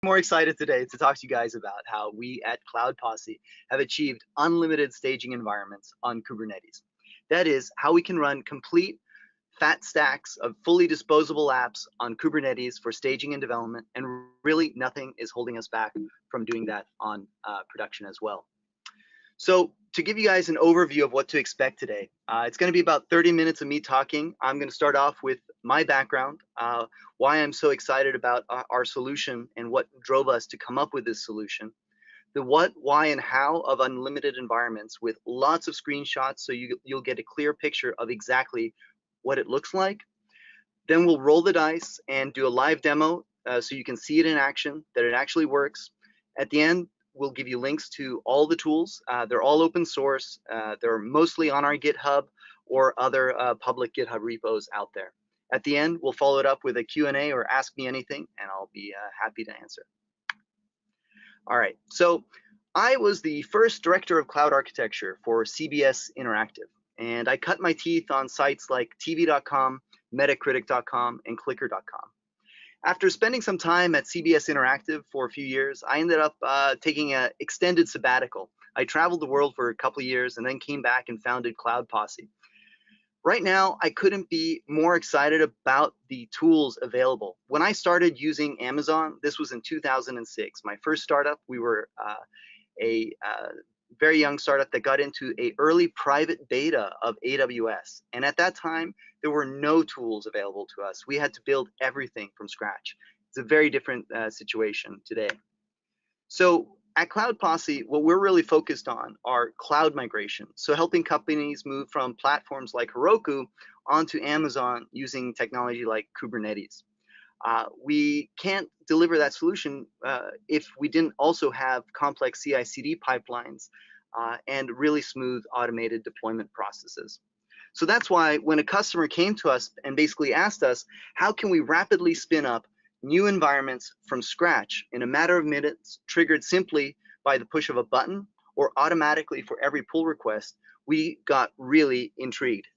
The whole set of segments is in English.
More excited today to talk to you guys about how we at Cloud Posse have achieved unlimited staging environments on Kubernetes. That is how we can run complete fat stacks of fully disposable apps on Kubernetes for staging and development, and really nothing is holding us back from doing that on production as well. So to give you guys an overview of what to expect today, it's going to be about 30 minutes of me talking. I'm going to start off with my background, why I'm so excited about our solution and what drove us to come up with this solution, the what, why, and how of unlimited environments with lots of screenshots so you'll get a clear picture of exactly what it looks like. Then we'll roll the dice and do a live demo so you can see it in action, that it actually works. At the end, we'll give you links to all the tools. They're all open source. They're mostly on our GitHub or other public GitHub repos out there. At the end, we'll follow it up with a Q&A or ask me anything, and I'll be happy to answer. All right, so I was the first director of cloud architecture for CBS Interactive, and I cut my teeth on sites like TV.com, Metacritic.com, and Clicker.com. After spending some time at CBS Interactive for a few years, I ended up taking an extended sabbatical. I traveled the world for a couple of years and then came back and founded Cloud Posse. Right now, I couldn't be more excited about the tools available. When I started using Amazon, this was in 2006. My first startup, we were a very young startup that got into an early private beta of AWS. And at that time, there were no tools available to us. We had to build everything from scratch. It's a very different situation today. So at Cloud Posse, what we're really focused on are cloud migration. So helping companies move from platforms like Heroku onto Amazon using technology like Kubernetes. We can't deliver that solution if we didn't also have complex CI/CD pipelines and really smooth automated deployment processes. So that's why when a customer came to us and basically asked us, how can we rapidly spin up new environments from scratch in a matter of minutes, triggered simply by the push of a button or automatically for every pull request, we got really intrigued.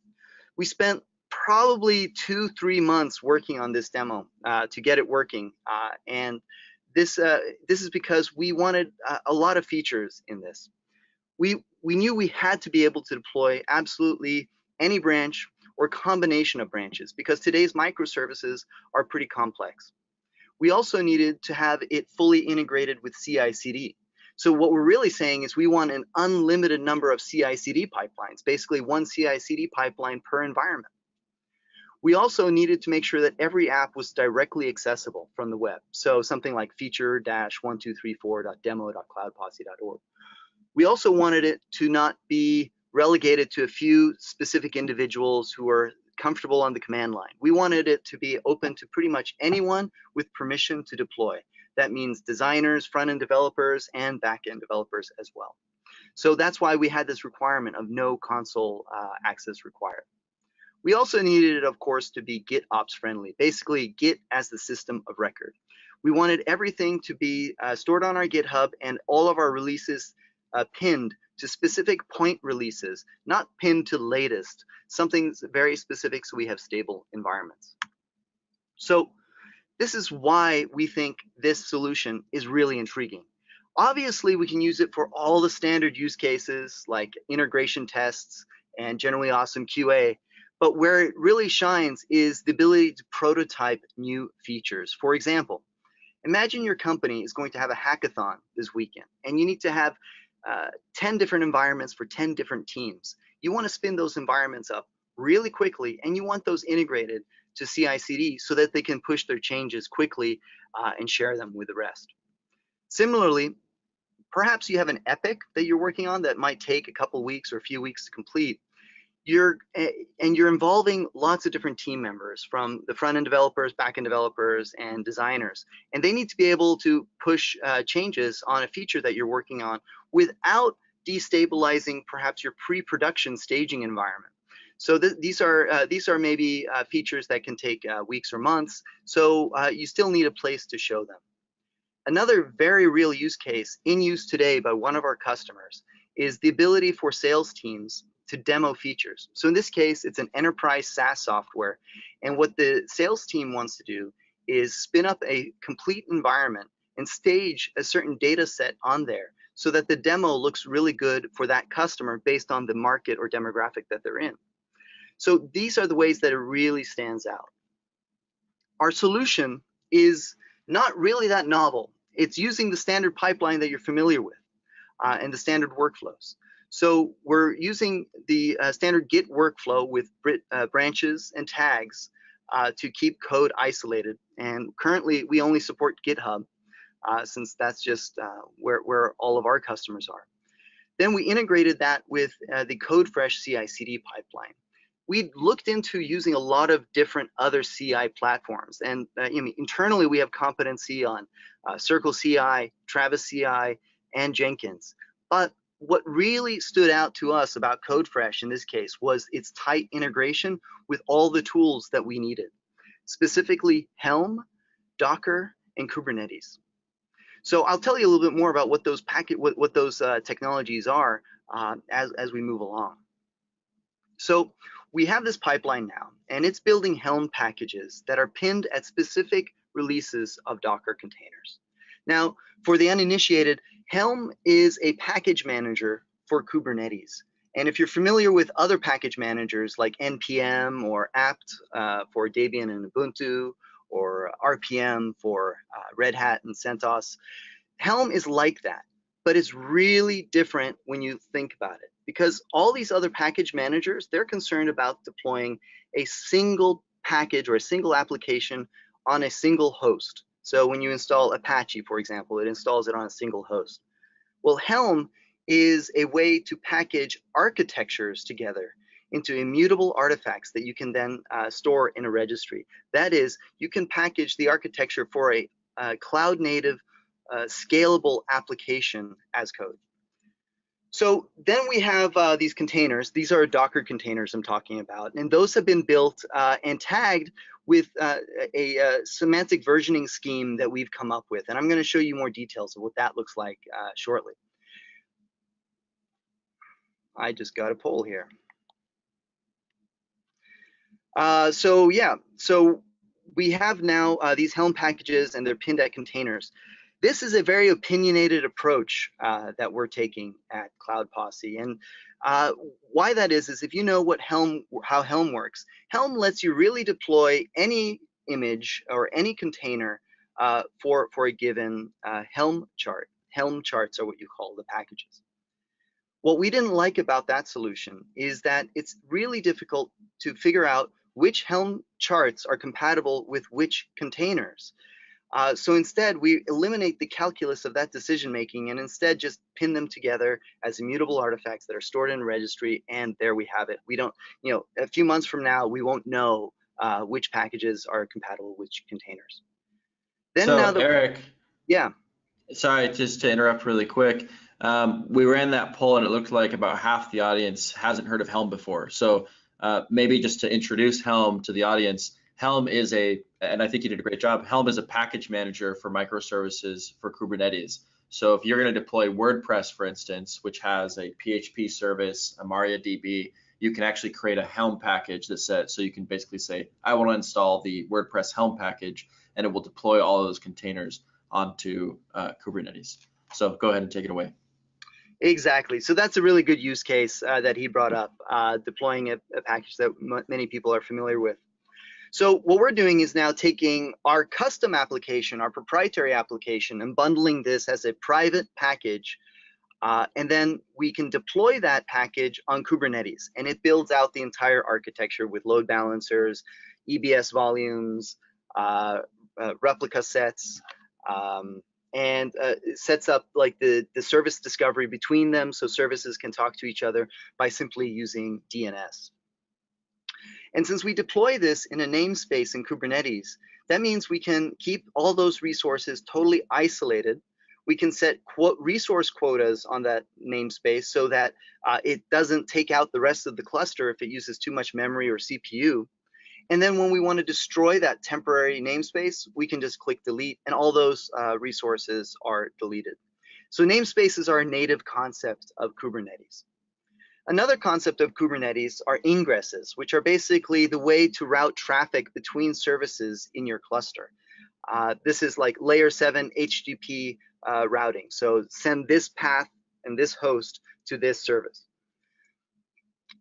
We spent probably 2-3 months working on this demo to get it working, and this is because we wanted a lot of features in this. We knew we had to be able to deploy absolutely any branch or combination of branches because today's microservices are pretty complex. We also needed to have it fully integrated with CI/CD. So what we're really saying is we want an unlimited number of CI/CD pipelines, basically one CI/CD pipeline per environment. We also needed to make sure that every app was directly accessible from the web. So something like feature-1234.demo.cloudposse.org. We also wanted it to not be relegated to a few specific individuals who are comfortable on the command line. We wanted it to be open to pretty much anyone with permission to deploy. That means designers, front-end developers, and back-end developers as well. So that's why we had this requirement of no console access required. We also needed it, of course, to be GitOps friendly, basically Git as the system of record. We wanted everything to be stored on our GitHub and all of our releases pinned to specific point releases, not pinned to latest, something very specific so we have stable environments. So this is why we think this solution is really intriguing. Obviously, we can use it for all the standard use cases like integration tests and generally awesome QA, but where it really shines is the ability to prototype new features. For example, imagine your company is going to have a hackathon this weekend and you need to have 10 different environments for 10 different teams. You want to spin those environments up really quickly, and you want those integrated to CI/CD so that they can push their changes quickly and share them with the rest. Similarly, perhaps you have an epic that you're working on that might take a couple weeks or a few weeks to complete. You're involving lots of different team members from the front-end developers, back-end developers, and designers. And they need to be able to push changes on a feature that you're working on without destabilizing perhaps your pre-production staging environment. So these are maybe features that can take weeks or months. So you still need a place to show them. Another very real use case in use today by one of our customers is the ability for sales teams to demo features. So in this case, it's an enterprise SaaS software. And what the sales team wants to do is spin up a complete environment and stage a certain data set on there so that the demo looks really good for that customer based on the market or demographic that they're in. So these are the ways that it really stands out. Our solution is not really that novel. It's using the standard pipeline that you're familiar with and the standard workflows. So we're using the standard Git workflow with branches and tags to keep code isolated. And currently, we only support GitHub since that's just where all of our customers are. Then we integrated that with the CodeFresh CI/CD pipeline. We looked into using a lot of different other CI platforms, and internally we have competency on Circle CI, Travis CI, and Jenkins. But what really stood out to us about CodeFresh in this case was its tight integration with all the tools that we needed, specifically Helm, Docker, and Kubernetes. So I'll tell you a little bit more about what those technologies are as we move along. So we have this pipeline now, and it's building Helm packages that are pinned at specific releases of Docker containers. Now, for the uninitiated, Helm is a package manager for Kubernetes. And if you're familiar with other package managers like NPM or apt for Debian and Ubuntu, or RPM for Red Hat and CentOS, Helm is like that, but it's really different when you think about it, because all these other package managers, they're concerned about deploying a single package or a single application on a single host. So when you install Apache, for example, it installs it on a single host. Well, Helm is a way to package architectures together into immutable artifacts that you can then store in a registry. That is, you can package the architecture for a cloud-native, scalable application as code. So then we have these containers. These are Docker containers I'm talking about, and those have been built and tagged with a semantic versioning scheme that we've come up with, and I'm going to show you more details of what that looks like shortly. I just got a poll here. So we have now these Helm packages, and they're pinned at containers. This is a very opinionated approach that we're taking at Cloud Posse, and why that is if you know how Helm works, Helm lets you really deploy any image or any container for a given Helm chart. Helm charts are what you call the packages. What we didn't like about that solution is that it's really difficult to figure out which Helm charts are compatible with which containers. So instead, we eliminate the calculus of that decision making and instead just pin them together as immutable artifacts that are stored in a registry, and there we have it. We don't, a few months from now, we won't know which packages are compatible with which containers. Then so now Eric, yeah. Sorry, just to interrupt really quick. We ran that poll and it looked like about half the audience hasn't heard of Helm before. So maybe just to introduce Helm to the audience, Helm is and I think you did a great job, Helm is a package manager for microservices for Kubernetes. So if you're going to deploy WordPress, for instance, which has a PHP service, a MariaDB, you can actually create a Helm package that says, so you can basically say, I want to install the WordPress Helm package, and it will deploy all of those containers onto Kubernetes. So go ahead and take it away. Exactly. So that's a really good use case that he brought up, deploying a package that many people are familiar with. So what we're doing is now taking our custom application, our proprietary application, and bundling this as a private package. And then we can deploy that package on Kubernetes, and it builds out the entire architecture with load balancers, EBS volumes, replica sets, and it sets up like the service discovery between them, so services can talk to each other by simply using DNS. And since we deploy this in a namespace in Kubernetes, that means we can keep all those resources totally isolated. We can set resource quotas on that namespace so that it doesn't take out the rest of the cluster if it uses too much memory or CPU. And then when we want to destroy that temporary namespace, we can just click delete, and all those resources are deleted. So namespaces are a native concept of Kubernetes. Another concept of Kubernetes are ingresses, which are basically the way to route traffic between services in your cluster. This is like layer 7 HTTP routing. So send this path and this host to this service.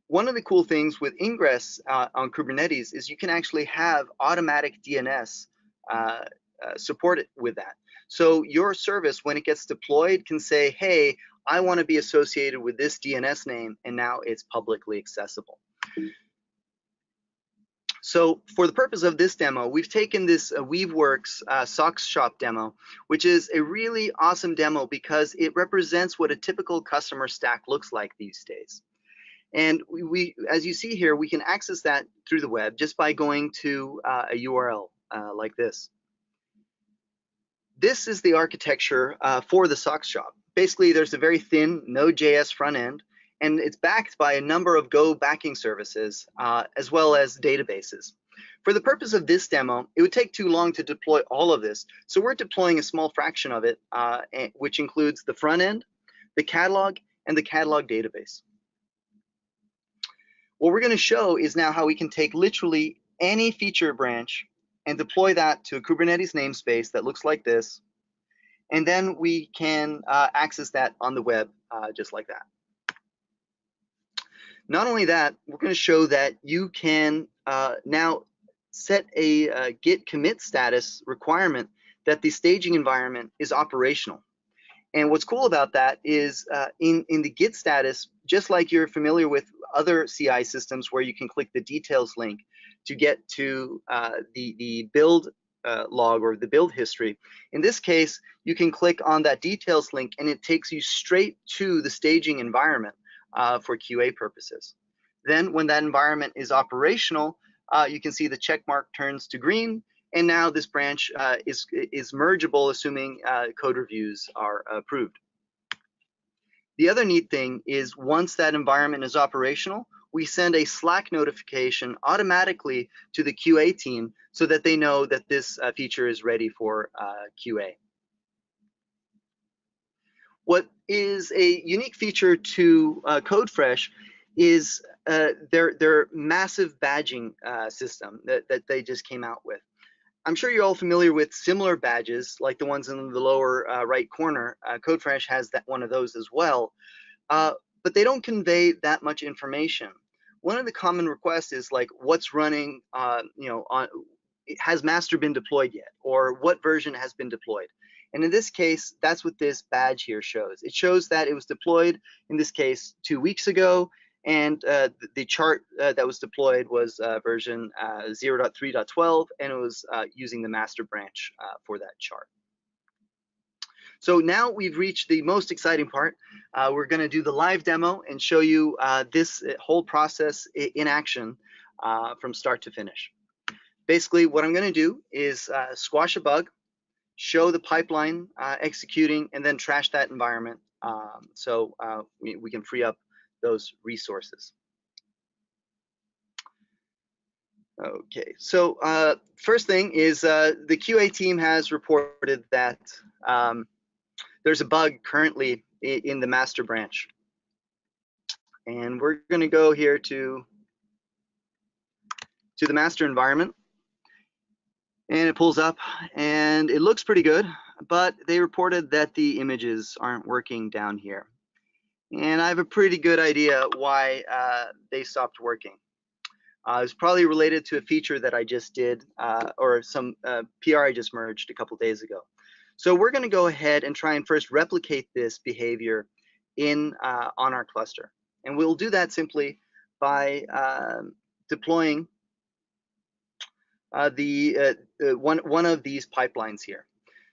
One of the cool things with Ingress on Kubernetes is you can actually have automatic DNS supported with that. So your service, when it gets deployed, can say, hey, I want to be associated with this DNS name, and now it's publicly accessible. So for the purpose of this demo, we've taken this Weaveworks Sox Job demo, which is a really awesome demo because it represents what a typical customer stack looks like these days. And as you see here, we can access that through the web just by going to a URL like this. This is the architecture for the Sox Job. Basically, there's a very thin Node.js front end, and it's backed by a number of Go backing services, as well as databases. For the purpose of this demo, it would take too long to deploy all of this, so we're deploying a small fraction of it, which includes the front end, the catalog, and the catalog database. What we're going to show is now how we can take literally any feature branch and deploy that to a Kubernetes namespace that looks like this, and then we can access that on the web just like that. Not only that, we're going to show that you can now set a Git commit status requirement that the staging environment is operational. And what's cool about that is in the Git status, just like you're familiar with other CI systems where you can click the details link to get to the build log or the build history. In this case, you can click on that details link and it takes you straight to the staging environment for QA purposes. Then when that environment is operational, you can see the check mark turns to green, and now this branch is mergeable, assuming code reviews are approved. The other neat thing is once that environment is operational, we send a Slack notification automatically to the QA team so that they know that this feature is ready for QA. What is a unique feature to CodeFresh is their massive badging system that they just came out with. I'm sure you're all familiar with similar badges like the ones in the lower right corner. CodeFresh has one of those as well, but they don't convey that much information. One of the common requests is like, what's running, has master been deployed yet? Or what version has been deployed? And in this case, that's what this badge here shows. It shows that it was deployed, in this case, 2 weeks ago, and the chart that was deployed was version 0.3.12, and it was using the master branch for that chart. So now we've reached the most exciting part. We're going to do the live demo and show you this whole process in action from start to finish. Basically, what I'm going to do is squash a bug, show the pipeline executing, and then trash that environment so we can free up those resources. Okay, so first thing is the QA team has reported that there's a bug currently in the master branch. And we're going to go here to the master environment. And it pulls up and it looks pretty good, but they reported that the images aren't working down here. And I have a pretty good idea why they stopped working. It's probably related to a feature that I just did or some PR I just merged a couple days ago. So we're going to go ahead and try and first replicate this behavior on our cluster. And we'll do that simply by deploying one of these pipelines here.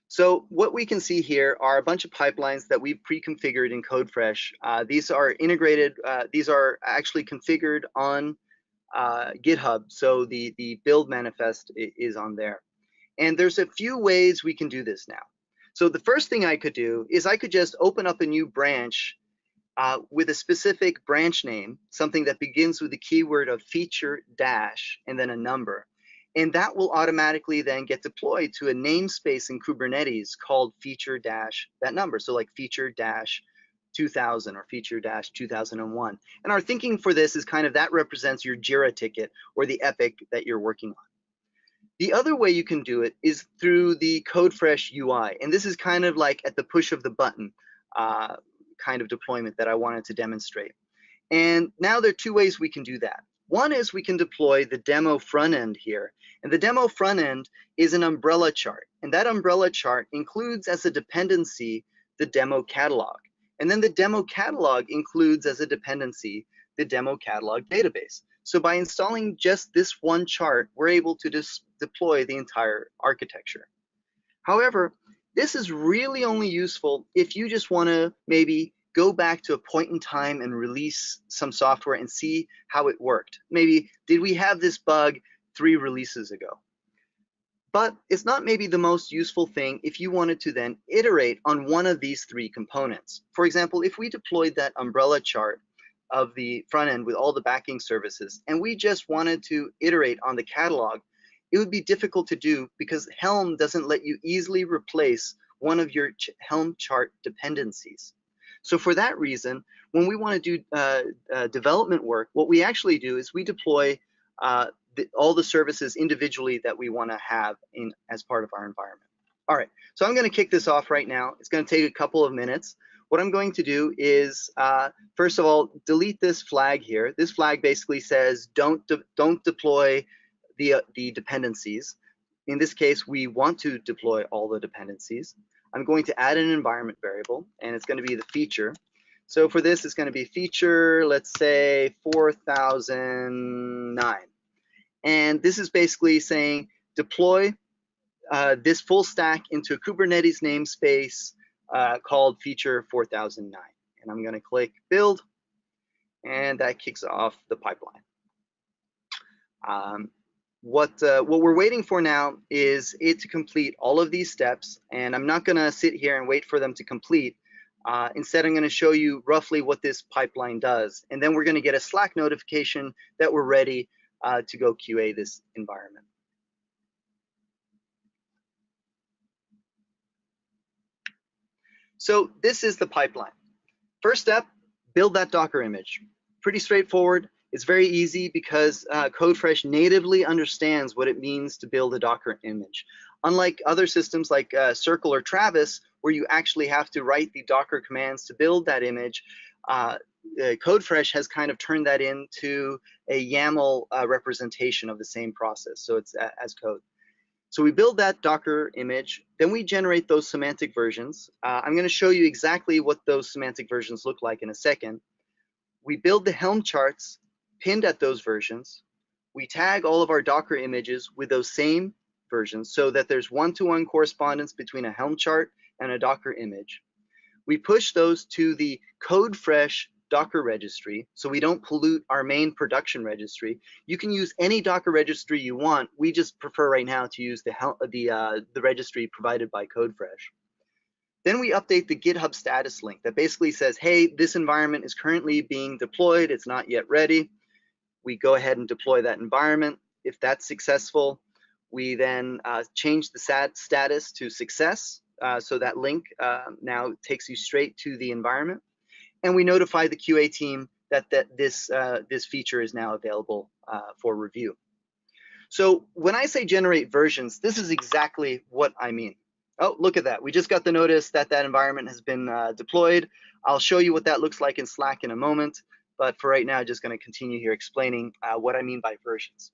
So what we can see here are a bunch of pipelines that we've pre-configured in CodeFresh. These are integrated, these are actually configured on GitHub, so the build manifest is on there. And there's a few ways we can do this now. So the first thing I could do is I could just open up a new branch with a specific branch name, something that begins with the keyword of feature dash and then a number. And that will automatically then get deployed to a namespace in Kubernetes called feature dash that number. So like feature dash 2000 or feature dash 2001. And our thinking for this is kind of that represents your JIRA ticket or the epic that you're working on. The other way you can do it is through the CodeFresh UI, and this is kind of like at the push of the button kind of deployment that I wanted to demonstrate. And now there are two ways we can do that. One is we can deploy the demo front end here, and the demo front end is an umbrella chart, and that umbrella chart includes as a dependency the demo catalog, and then the demo catalog includes as a dependency the demo catalog database. So by installing just this one chart, we're able to deploy the entire architecture. However, this is really only useful if you just want to maybe go back to a point in time and release some software and see how it worked. Maybe, did we have this bug 3 releases ago? But it's not maybe the most useful thing if you wanted to then iterate on one of these 3 components. For example, if we deployed that umbrella chart of the front end with all the backing services, and we just wanted to iterate on the catalog, it would be difficult to do because Helm doesn't let you easily replace one of your Helm chart dependencies. So for that reason, when we want to do development work, what we actually do is we deploy all the services individually that we want to have as part of our environment. All right, so I'm going to kick this off right now. It's going to take a couple of minutes. What I'm going to do is, first of all, delete this flag here. This flag basically says don't deploy the dependencies. In this case, we want to deploy all the dependencies. I'm going to add an environment variable, and it's going to be the feature. So for this, it's going to be feature, let's say 4009. And this is basically saying deploy this full stack into a Kubernetes namespace called feature 4009. And I'm going to click build, and that kicks off the pipeline. What we're waiting for now is it to complete all of these steps, and I'm not going to sit here and wait for them to complete. Instead, I'm going to show you roughly what this pipeline does, and then we're going to get a Slack notification that we're ready to go QA this environment. So this is the pipeline. First step, build that Docker image. Pretty straightforward. It's very easy because CodeFresh natively understands what it means to build a Docker image. Unlike other systems like Circle or Travis, where you actually have to write the Docker commands to build that image, CodeFresh has kind of turned that into a YAML representation of the same process. So it's as code. So we build that Docker image, then we generate those semantic versions. I'm going to show you exactly what those semantic versions look like in a second. We build the Helm charts pinned at those versions. We tag all of our Docker images with those same versions so that there's one-to-one correspondence between a Helm chart and a Docker image. We push those to the CodeFresh Docker registry so we don't pollute our main production registry. You can use any Docker registry you want. We just prefer right now to use the registry provided by CodeFresh. Then we update the GitHub status link that basically says, hey, this environment is currently being deployed. It's not yet ready. We go ahead and deploy that environment. If that's successful, we then change the status to success. So that link now takes you straight to the environment. And we notify the QA team that this feature is now available for review. So when I say generate versions, this is exactly what I mean. Oh, look at that. We just got the notice that that environment has been deployed. I'll show you what that looks like in Slack in a moment. But for right now, I'm just going to continue here explaining what I mean by versions.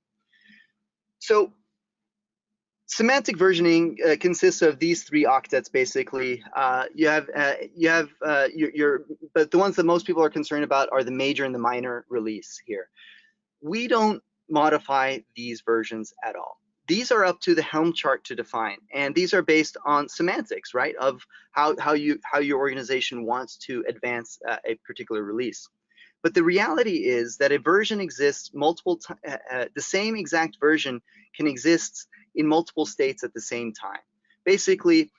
So semantic versioning consists of these 3 octets, basically. But the ones that most people are concerned about are the major and the minor release here. We don't modify these versions at all. These are up to the Helm chart to define, and these are based on semantics, right, of how your organization wants to advance a particular release. But the reality is that a version exists multiple times. The same exact version can exist in multiple states at the same time. Basically,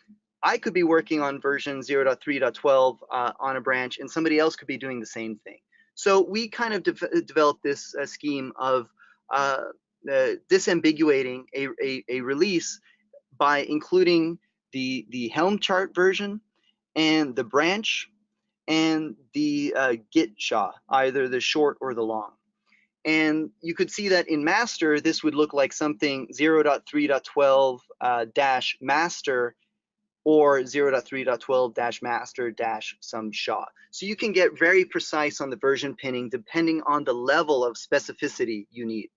I could be working on version 0.3.12 on a branch, and somebody else could be doing the same thing. So we kind of developed this scheme of disambiguating a release by including the Helm chart version and the branch and the Git SHA, either the short or the long. And you could see that in master, this would look like something 0.3.12 dash master or 0.3.12 dash master dash some SHA. So you can get very precise on the version pinning depending on the level of specificity you need.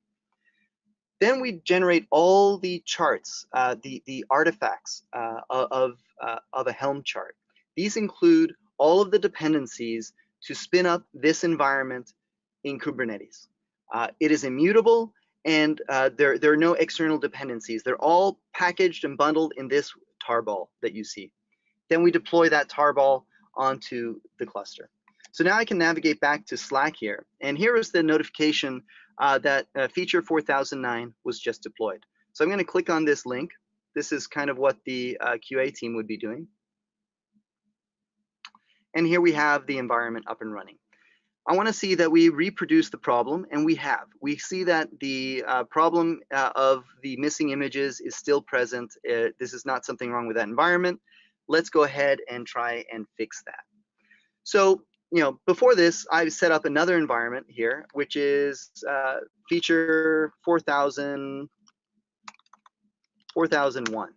Then we generate all the charts, the artifacts of a Helm chart. These include all of the dependencies to spin up this environment in Kubernetes. It is immutable, and there are no external dependencies. They're all packaged and bundled in this tarball that you see. Then we deploy that tarball onto the cluster. So now I can navigate back to Slack here, and here is the notification that feature 4009 was just deployed. So I'm going to click on this link. This is kind of what the QA team would be doing. And here we have the environment up and running. I want to see that we reproduce the problem, and we have. We see that the problem of the missing images is still present. This is not something wrong with that environment. Let's go ahead and try and fix that. So, before this, I've set up another environment here, which is feature 4001.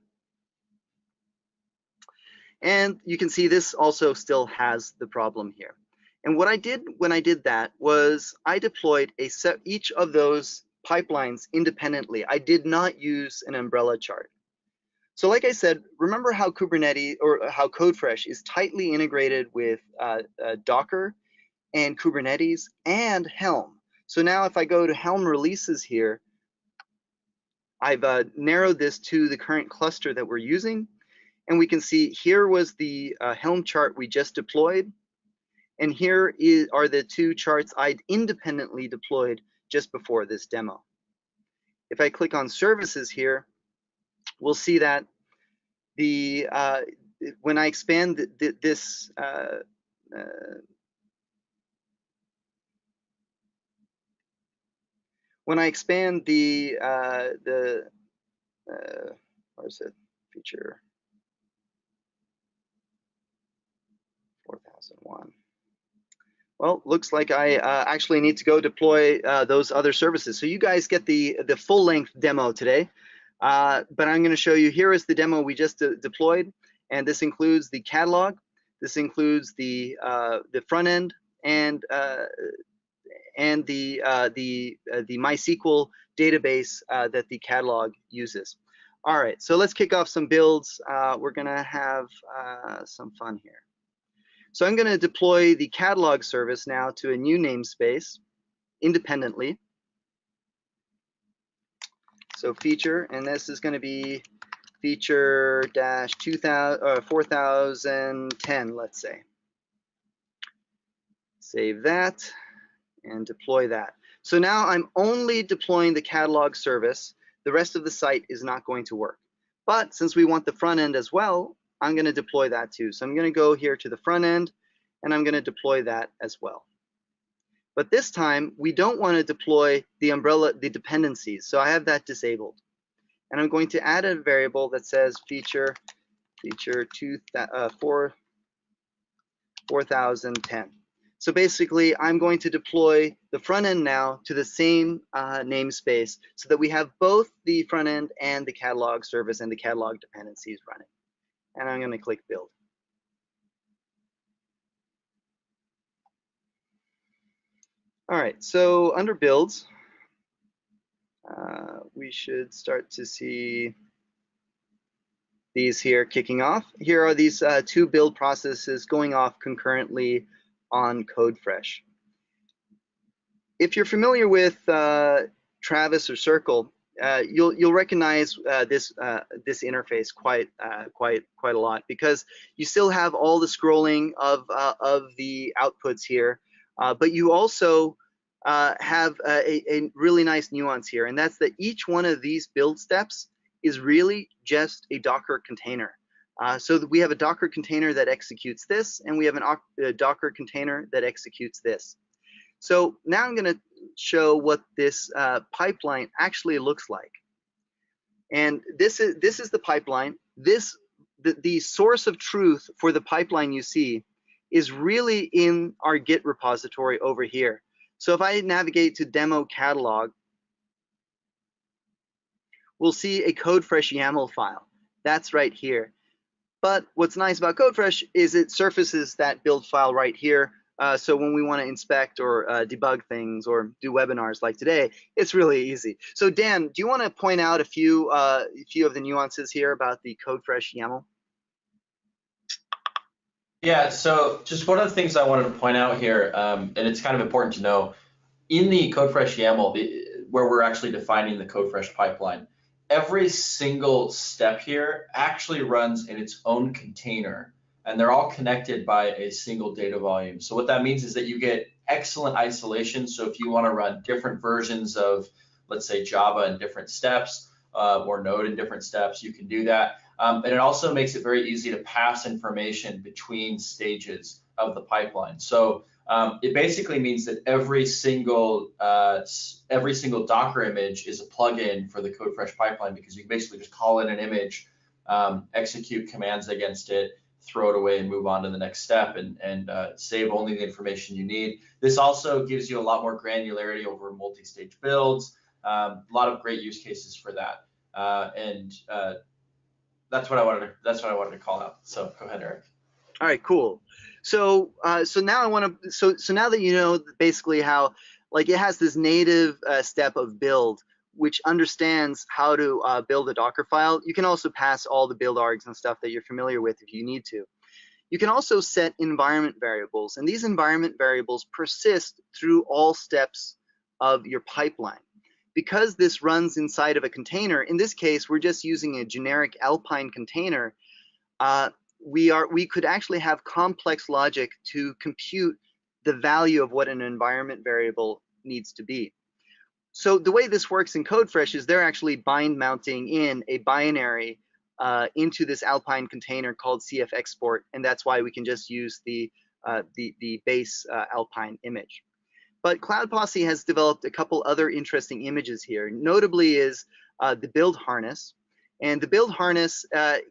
And you can see this also still has the problem here. And what I did when I did that was I deployed each of those pipelines independently. I did not use an umbrella chart. So like I said, remember how Kubernetes or how CodeFresh is tightly integrated with Docker and Kubernetes and Helm. So now if I go to Helm releases here, I've narrowed this to the current cluster that we're using. And we can see here was the Helm chart we just deployed. And here are the two charts I'd independently deployed just before this demo. If I click on services here, we'll see that when I expand this when I expand what is it, feature 4001. Well, looks like I actually need to go deploy those other services. So you guys get the full-length demo today, but I'm going to show you, here is the demo we just deployed, and this includes the catalog, this includes the front end, and the MySQL database that the catalog uses. All right, so let's kick off some builds. We're going to have some fun here. So I'm going to deploy the catalog service now to a new namespace independently. So feature, and this is going to be feature dash 4010, let's say. Save that and deploy that. So now I'm only deploying the catalog service. The rest of the site is not going to work. But since we want the front end as well, I'm going to deploy that too. So I'm going to go here to the front end, and I'm going to deploy that as well. But this time, we don't want to deploy the dependencies. So I have that disabled. And I'm going to add a variable that says feature 4010. So basically, I'm going to deploy the front end now to the same namespace so that we have both the front end and the catalog service and the catalog dependencies running. And I'm going to click build. All right, so under builds, we should start to see these here kicking off. Here are these two build processes going off concurrently on CodeFresh. If you're familiar with Travis or Circle, you'll recognize this interface quite a lot, because you still have all the scrolling of the outputs here, but you also have a really nice nuance here, and that's that each one of these build steps is really just a Docker container. So that we have a Docker container that executes this, and we have a Docker container that executes this. So now I'm going to show what this pipeline actually looks like. And this is the pipeline. The source of truth for the pipeline you see is really in our Git repository over here. So if I navigate to demo catalog, we'll see a CodeFresh YAML file. That's right here. But what's nice about CodeFresh is it surfaces that build file right here. So when we want to inspect or debug things or do webinars like today, it's really easy. So Dan, do you want to point out a few of the nuances here about the CodeFresh YAML? Yeah, so just one of the things I wanted to point out here, and it's kind of important to know, in the CodeFresh YAML, where we're actually defining the CodeFresh pipeline, every single step here actually runs in its own container, and they're all connected by a single data volume. So what that means is that you get excellent isolation. So if you want to run different versions of, let's say, Java in different steps, or Node in different steps, you can do that. And it also makes it very easy to pass information between stages of the pipeline. So it basically means that every single Docker image is a plugin for the CodeFresh pipeline, because you can basically just call in an image, execute commands against it, throw it away, and move on to the next step, and save only the information you need. This also gives you a lot more granularity over multi-stage builds. A lot of great use cases for that, and that's what I wanted to call out. So go ahead, Eric. All right, cool. So now I want to so now that you know basically how like it has this native step of build, which understands how to build a Docker file. You can also pass all the build args and stuff that you're familiar with if you need to. You can also set environment variables, and these environment variables persist through all steps of your pipeline. Because this runs inside of a container, in this case, we're just using a generic Alpine container. We could actually have complex logic to compute the value of what an environment variable needs to be. So the way this works in CodeFresh is they're actually bind mounting in a binary into this Alpine container called CF export, and that's why we can just use the base Alpine image. But Cloud Posse has developed a couple other interesting images here. Notably is the build harness. And the build harness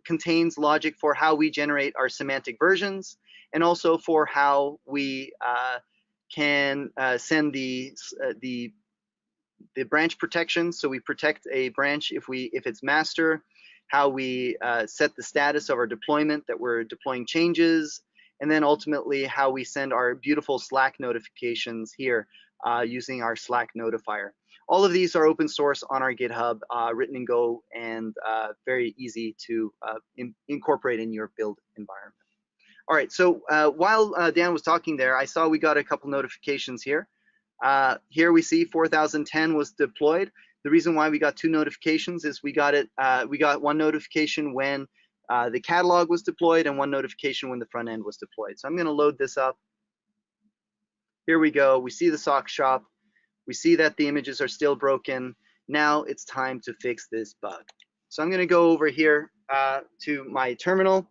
contains logic for how we generate our semantic versions, and also for how we can send the branch protection. So we protect a branch if it's master, how we set the status of our deployment, that we're deploying changes, and then ultimately how we send our beautiful Slack notifications here using our Slack notifier. All of these are open source on our GitHub, written in Go, and very easy to incorporate in your build environment. All right, so while Dan was talking there, I saw we got a couple notifications here. Here we see 4010 was deployed. The reason why we got two notifications is we got one notification when the catalog was deployed and one notification when the front end was deployed. So I'm going to load this up. Here we go. We see the Sox Shop. We see that the images are still broken. Now it's time to fix this bug. So I'm going to go over here to my terminal.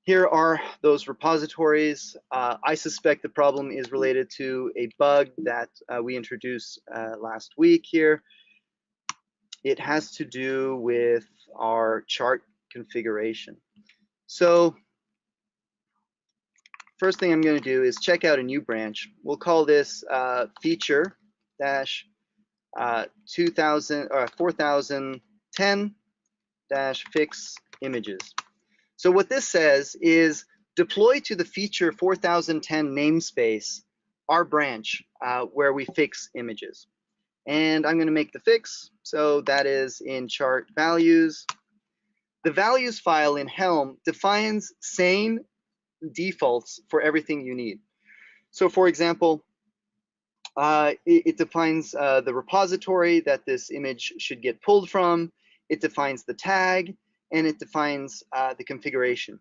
Here are those repositories. I suspect the problem is related to a bug that we introduced last week here. It has to do with our chart configuration. So first thing I'm going to do is check out a new branch. We'll call this feature dash 4010 dash fix images. So what this says is deploy to the feature 4010 namespace our branch where we fix images. And I'm going to make the fix. So that is in chart values. The values file in Helm defines same defaults for everything you need. So for example, it defines the repository that this image should get pulled from. It defines the tag, and it defines the configuration.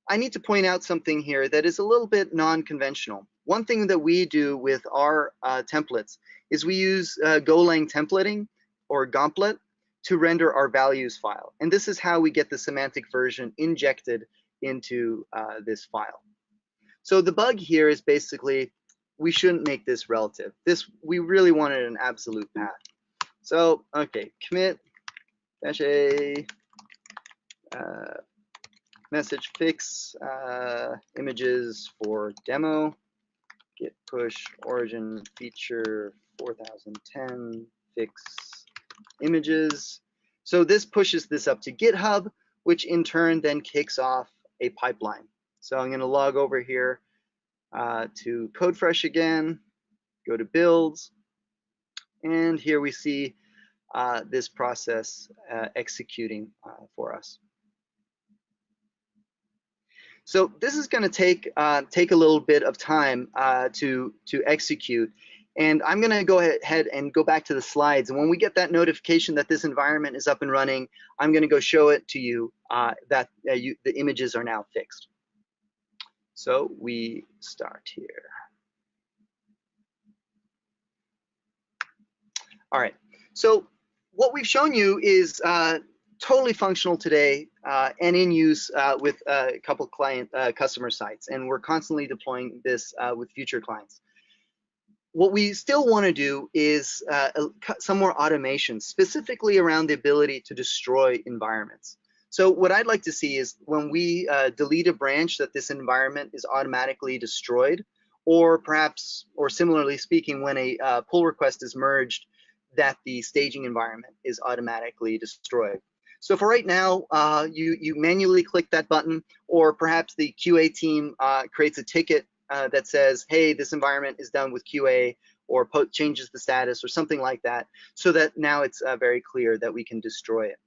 I need to point out something here that is a little bit non-conventional. One thing that we do with our templates is we use Golang templating or Gauntlet to render our values file. And this is how we get the semantic version injected into this file. So the bug here is basically we shouldn't make this relative. We really wanted an absolute path. So okay, commit -a message fix images for demo git push origin feature 4010 fix images. So this pushes this up to GitHub, which in turn then kicks off a pipeline. So I'm going to log over here to CodeFresh again, go to builds, and here we see this process executing for us. So this is going to take a little bit of time to execute, and I'm going to go ahead and go back to the slides. And when we get that notification that this environment is up and running, I'm going to go show it to you that the images are now fixed. So we start here. All right. So what we've shown you is totally functional today and in use with a couple customer sites, and we're constantly deploying this with future clients. What we still want to do is some more automation, specifically around the ability to destroy environments. So what I'd like to see is when we delete a branch, that this environment is automatically destroyed, or perhaps, or similarly speaking, when a pull request is merged, that the staging environment is automatically destroyed. So for right now, you manually click that button, or perhaps the QA team creates a ticket that says, hey, this environment is done with QA, or changes the status or something like that, so that now it's very clear that we can destroy it.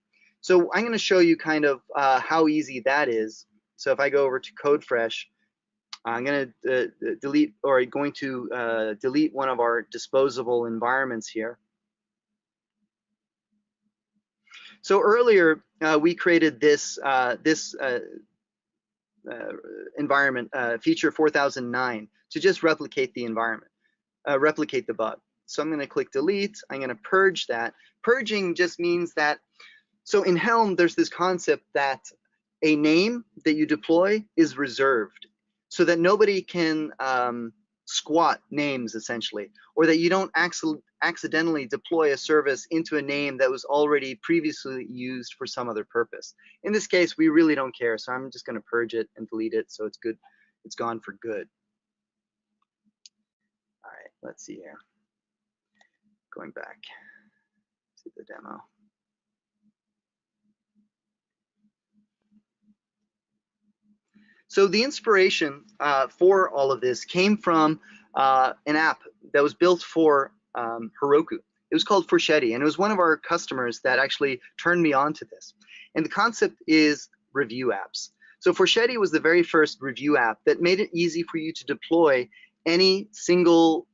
So I'm going to show you kind of how easy that is. So if I go over to CodeFresh, I'm going to delete one of our disposable environments here. So earlier we created this environment feature 4009 to just replicate the environment, replicate the bug. So I'm going to click delete. I'm going to purge that. Purging just means that, so in Helm there's this concept that a name that you deploy is reserved, so that nobody can squat names essentially, or that you don't accidentally deploy a service into a name that was already previously used for some other purpose. In this case, we really don't care, so I'm just going to purge it and delete it, so it's good, it's gone for good. All right, let's see here. Going back to the demo. So the inspiration for all of this came from an app that was built for Heroku. It was called Forchetti, and it was one of our customers that actually turned me on to this. And the concept is review apps. So Forchetti was the very first review app that made it easy for you to deploy any single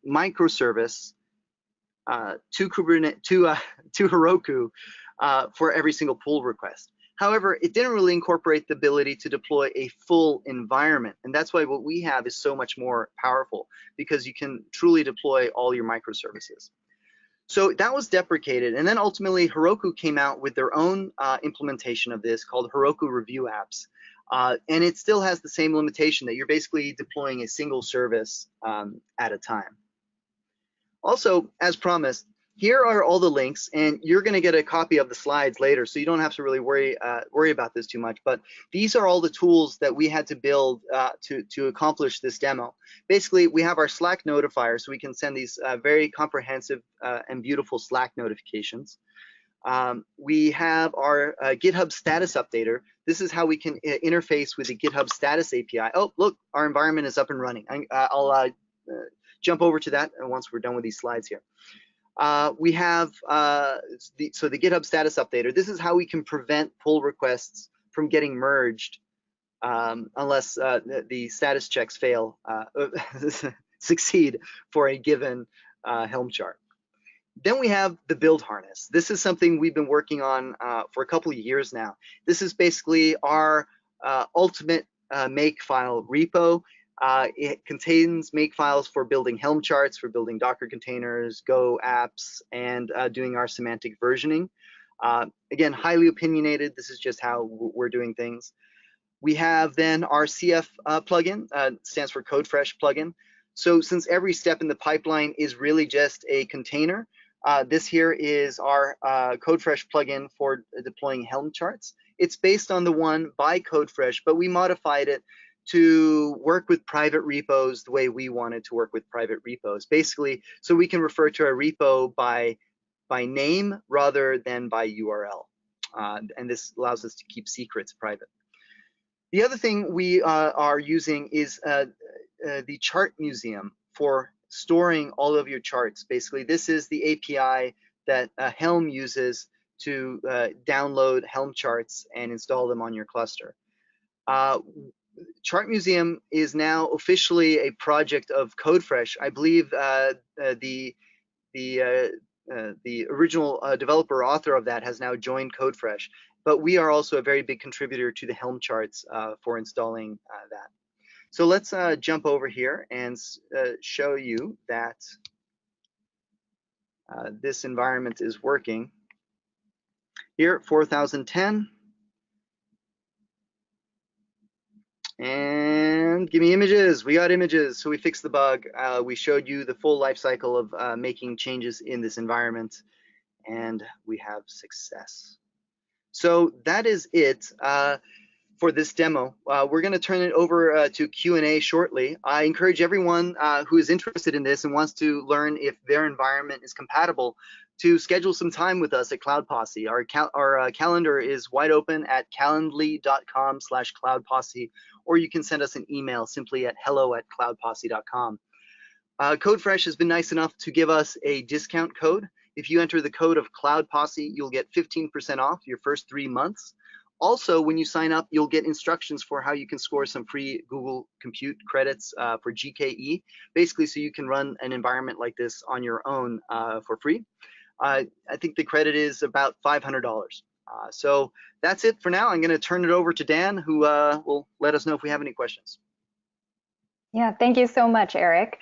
microservice to Kubernetes, to Heroku for every single pull request. However, it didn't really incorporate the ability to deploy a full environment. And that's why what we have is so much more powerful, because you can truly deploy all your microservices. So that was deprecated. And then ultimately, Heroku came out with their own implementation of this called Heroku Review Apps. And it still has the same limitation that you're basically deploying a single service at a time. Also, as promised, here are all the links, and you're going to get a copy of the slides later, so you don't have to really worry about this too much. But these are all the tools that we had to build to accomplish this demo. Basically, we have our Slack notifier, so we can send these very comprehensive and beautiful Slack notifications. We have our GitHub Status Updater. This is how we can interface with the GitHub Status API. Oh, look, our environment is up and running. I'll jump over to that once we're done with these slides here. We have the GitHub Status Updater. This is how we can prevent pull requests from getting merged unless the status checks fail, succeed for a given Helm chart. Then we have the build harness. This is something we've been working on for a couple of years now. This is basically our ultimate makefile repo. It contains makefiles for building Helm charts, for building Docker containers, Go apps, and doing our semantic versioning. Again, highly opinionated. This is just how we're doing things. We have then our CF plugin, stands for CodeFresh plugin. So since every step in the pipeline is really just a container, this here is our CodeFresh plugin for deploying Helm charts. It's based on the one by CodeFresh, but we modified it to work with private repos the way we wanted to work with private repos. Basically, so we can refer to a repo by name rather than by URL. And this allows us to keep secrets private. The other thing we are using is the chart museum for storing all of your charts. Basically, this is the API that Helm uses to download Helm charts and install them on your cluster. Chart Museum is now officially a project of CodeFresh. I believe the original developer author of that has now joined CodeFresh, but we are also a very big contributor to the Helm charts for installing that. So let's jump over here and show you that this environment is working. Here, 4010. And give me images. We got images. So we fixed the bug. We showed you the full life cycle of making changes in this environment, and we have success. So that is it for this demo. We're going to turn it over to Q&A shortly. I encourage everyone who is interested in this and wants to learn if their environment is compatible to schedule some time with us at Cloud Posse. Our calendar is wide open at calendly.com/cloudposse, or you can send us an email simply at hello@cloudposse.com. CodeFresh has been nice enough to give us a discount code. If you enter the code of Cloud Posse, you'll get 15% off your first 3 months. Also, when you sign up, you'll get instructions for how you can score some free Google Compute credits for GKE, basically so you can run an environment like this on your own for free. I think the credit is about $500. So that's it for now. I'm going to turn it over to Dan, who will let us know if we have any questions. Yeah, thank you so much, Eric.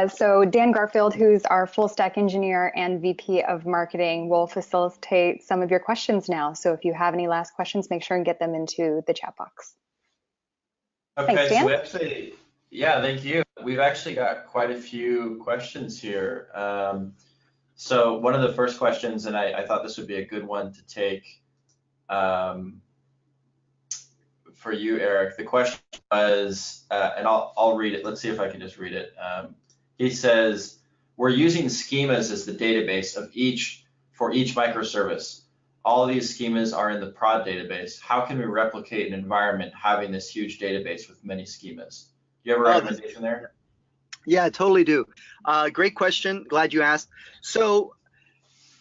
So Dan Garfield, who's our full stack engineer and VP of marketing, will facilitate some of your questions now. So if you have any last questions, make sure and get them into the chat box. Okay, Thanks, Dan. so we actually, yeah, thank you. We've actually got quite a few questions here. So one of the first questions, and I thought this would be a good one to take for you, Eric. The question was, and I'll read it. Let's see if I can just read it. He says, we're using schemas as the database for each microservice. All of these schemas are in the prod database. How can we replicate an environment having this huge database with many schemas? Do you have a recommendation there? Yeah, totally do. Great question. Glad you asked. So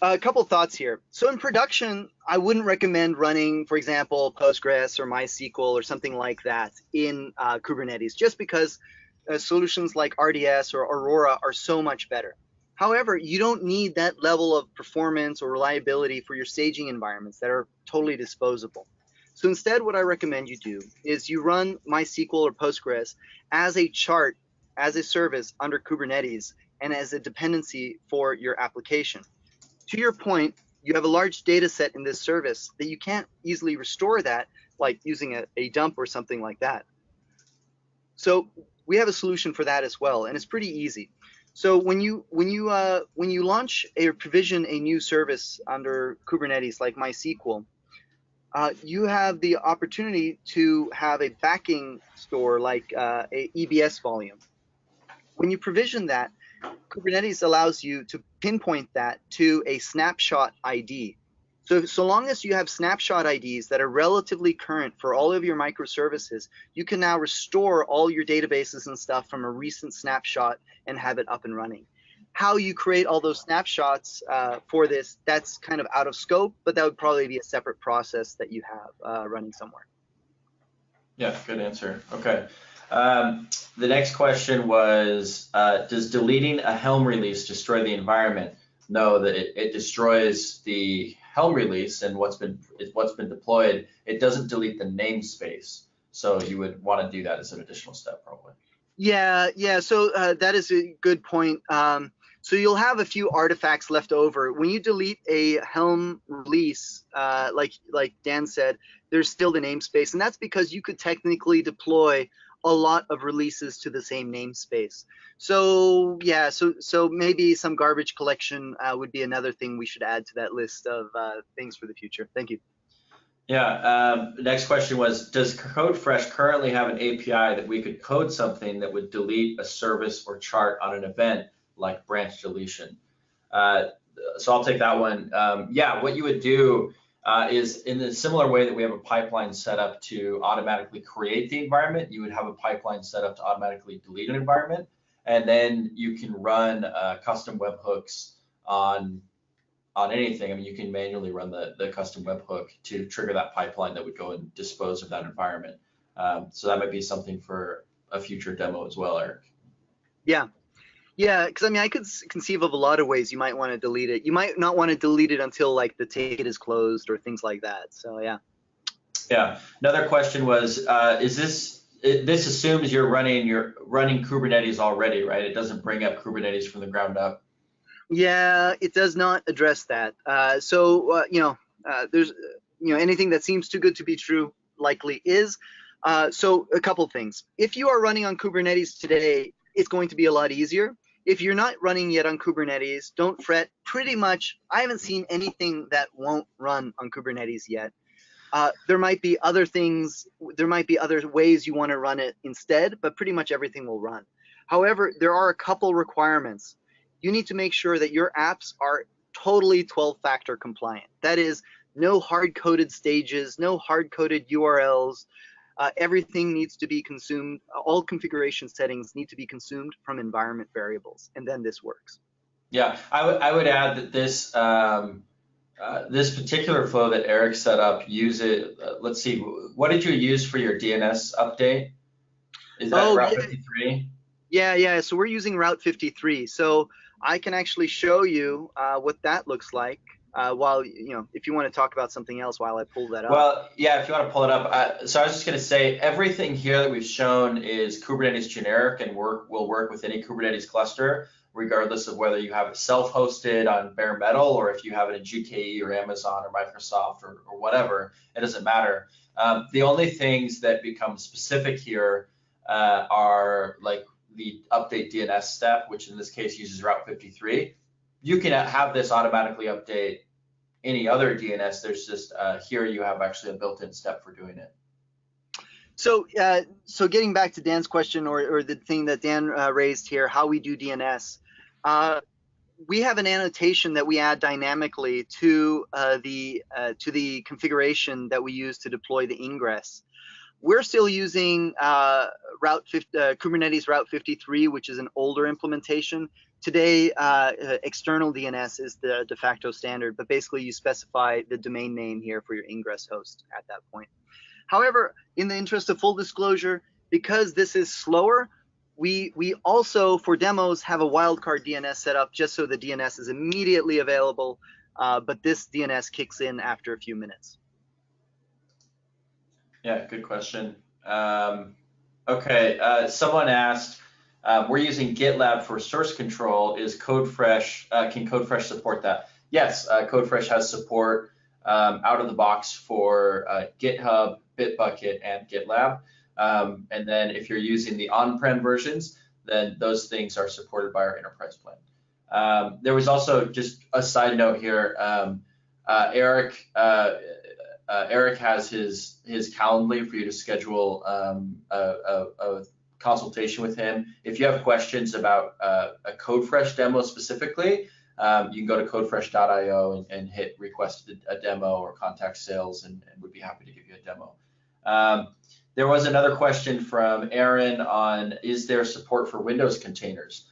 a couple thoughts here. So in production, I wouldn't recommend running, for example, Postgres or MySQL or something like that in Kubernetes, just because solutions like RDS or Aurora are so much better. However, you don't need that level of performance or reliability for your staging environments that are totally disposable. So instead, what I recommend you do is you run MySQL or Postgres as a chart, as a service under Kubernetes, and as a dependency for your application. To your point, you have a large data set in this service that you can't easily restore that, like using a dump or something like that. So we have a solution for that as well, and it's pretty easy. So when you launch or provision a new service under Kubernetes like MySQL, you have the opportunity to have a backing store like a EBS volume. When you provision that, Kubernetes allows you to pinpoint that to a snapshot ID. So long as you have snapshot IDs that are relatively current for all of your microservices, you can now restore all your databases and stuff from a recent snapshot and have it up and running. How you create all those snapshots for this, that's kind of out of scope, but that would probably be a separate process that you have running somewhere. Yeah, good answer. Okay. The next question was, does deleting a Helm release destroy the environment? No, that it destroys the Helm release and what's been deployed. It doesn't delete the namespace. So you would want to do that as an additional step, probably. Yeah. So that is a good point. So you'll have a few artifacts left over. When you delete a Helm release, like Dan said, there's still the namespace, and that's because you could technically deploy a lot of releases to the same namespace. So yeah, so maybe some garbage collection would be another thing we should add to that list of things for the future. Thank you. Yeah, next question was, does CodeFresh currently have an API that we could code something that would delete a service or chart on an event like branch deletion? So I'll take that one. Yeah, what you would do is in a similar way that we have a pipeline set up to automatically create the environment, you would have a pipeline set up to automatically delete an environment. And then you can run custom webhooks on anything. I mean, you can manually run the custom webhook to trigger that pipeline that would go and dispose of that environment. So that might be something for a future demo as well, Eric. Yeah. Yeah, because I mean, I could conceive of a lot of ways you might want to delete it. You might not want to delete it until like the ticket is closed or things like that. So yeah. Yeah. Another question was, this assumes you're running Kubernetes already, right? It doesn't bring up Kubernetes from the ground up. Yeah, it does not address that. There's anything that seems too good to be true likely is. So a couple things. If you are running on Kubernetes today, it's going to be a lot easier. If you're not running yet on Kubernetes, don't fret. Pretty much, I haven't seen anything that won't run on Kubernetes yet. There might be other things, there might be other ways you want to run it instead, but pretty much everything will run. However, there are a couple requirements. You need to make sure that your apps are totally 12-factor compliant. That is, no hard-coded stages, no hard-coded URLs. Everything needs to be consumed. All configuration settings need to be consumed from environment variables, and then this works. Yeah, I would add that this this particular flow that Eric set up, let's see, what did you use for your DNS update? Is that Route 53? Yeah. So we're using Route 53. So I can actually show you what that looks like. While if you want to talk about something else while I pull that up. Well, yeah, if you want to pull it up. So I was just going to say everything here that we've shown is Kubernetes generic and will work with any Kubernetes cluster, regardless of whether you have it self-hosted on bare metal or if you have it in GKE or Amazon or Microsoft or whatever. It doesn't matter. The only things that become specific here are like the update DNS step, which in this case uses Route 53. You can have this automatically update any other DNS. There's just here you have actually a built-in step for doing it. So getting back to Dan's question or the thing that Dan raised here, how we do DNS, we have an annotation that we add dynamically to the configuration that we use to deploy the ingress. We're still using Kubernetes Route 53, which is an older implementation. Today, external DNS is the de facto standard, but basically you specify the domain name here for your ingress host at that point. However, in the interest of full disclosure, because this is slower, we also, for demos, have a wildcard DNS set up just so the DNS is immediately available, but this DNS kicks in after a few minutes. Yeah, good question. Okay, someone asked, we're using GitLab for source control. Is CodeFresh, can CodeFresh support that? Yes, CodeFresh has support out of the box for GitHub, Bitbucket, and GitLab. And then if you're using the on-prem versions, then those things are supported by our enterprise plan. There was also just a side note here. Eric has his Calendly for you to schedule a consultation with him. If you have questions about a CodeFresh demo specifically, you can go to codefresh.io and hit request a demo or contact sales, and we'd be happy to give you a demo. There was another question from Aaron on, is there support for Windows containers?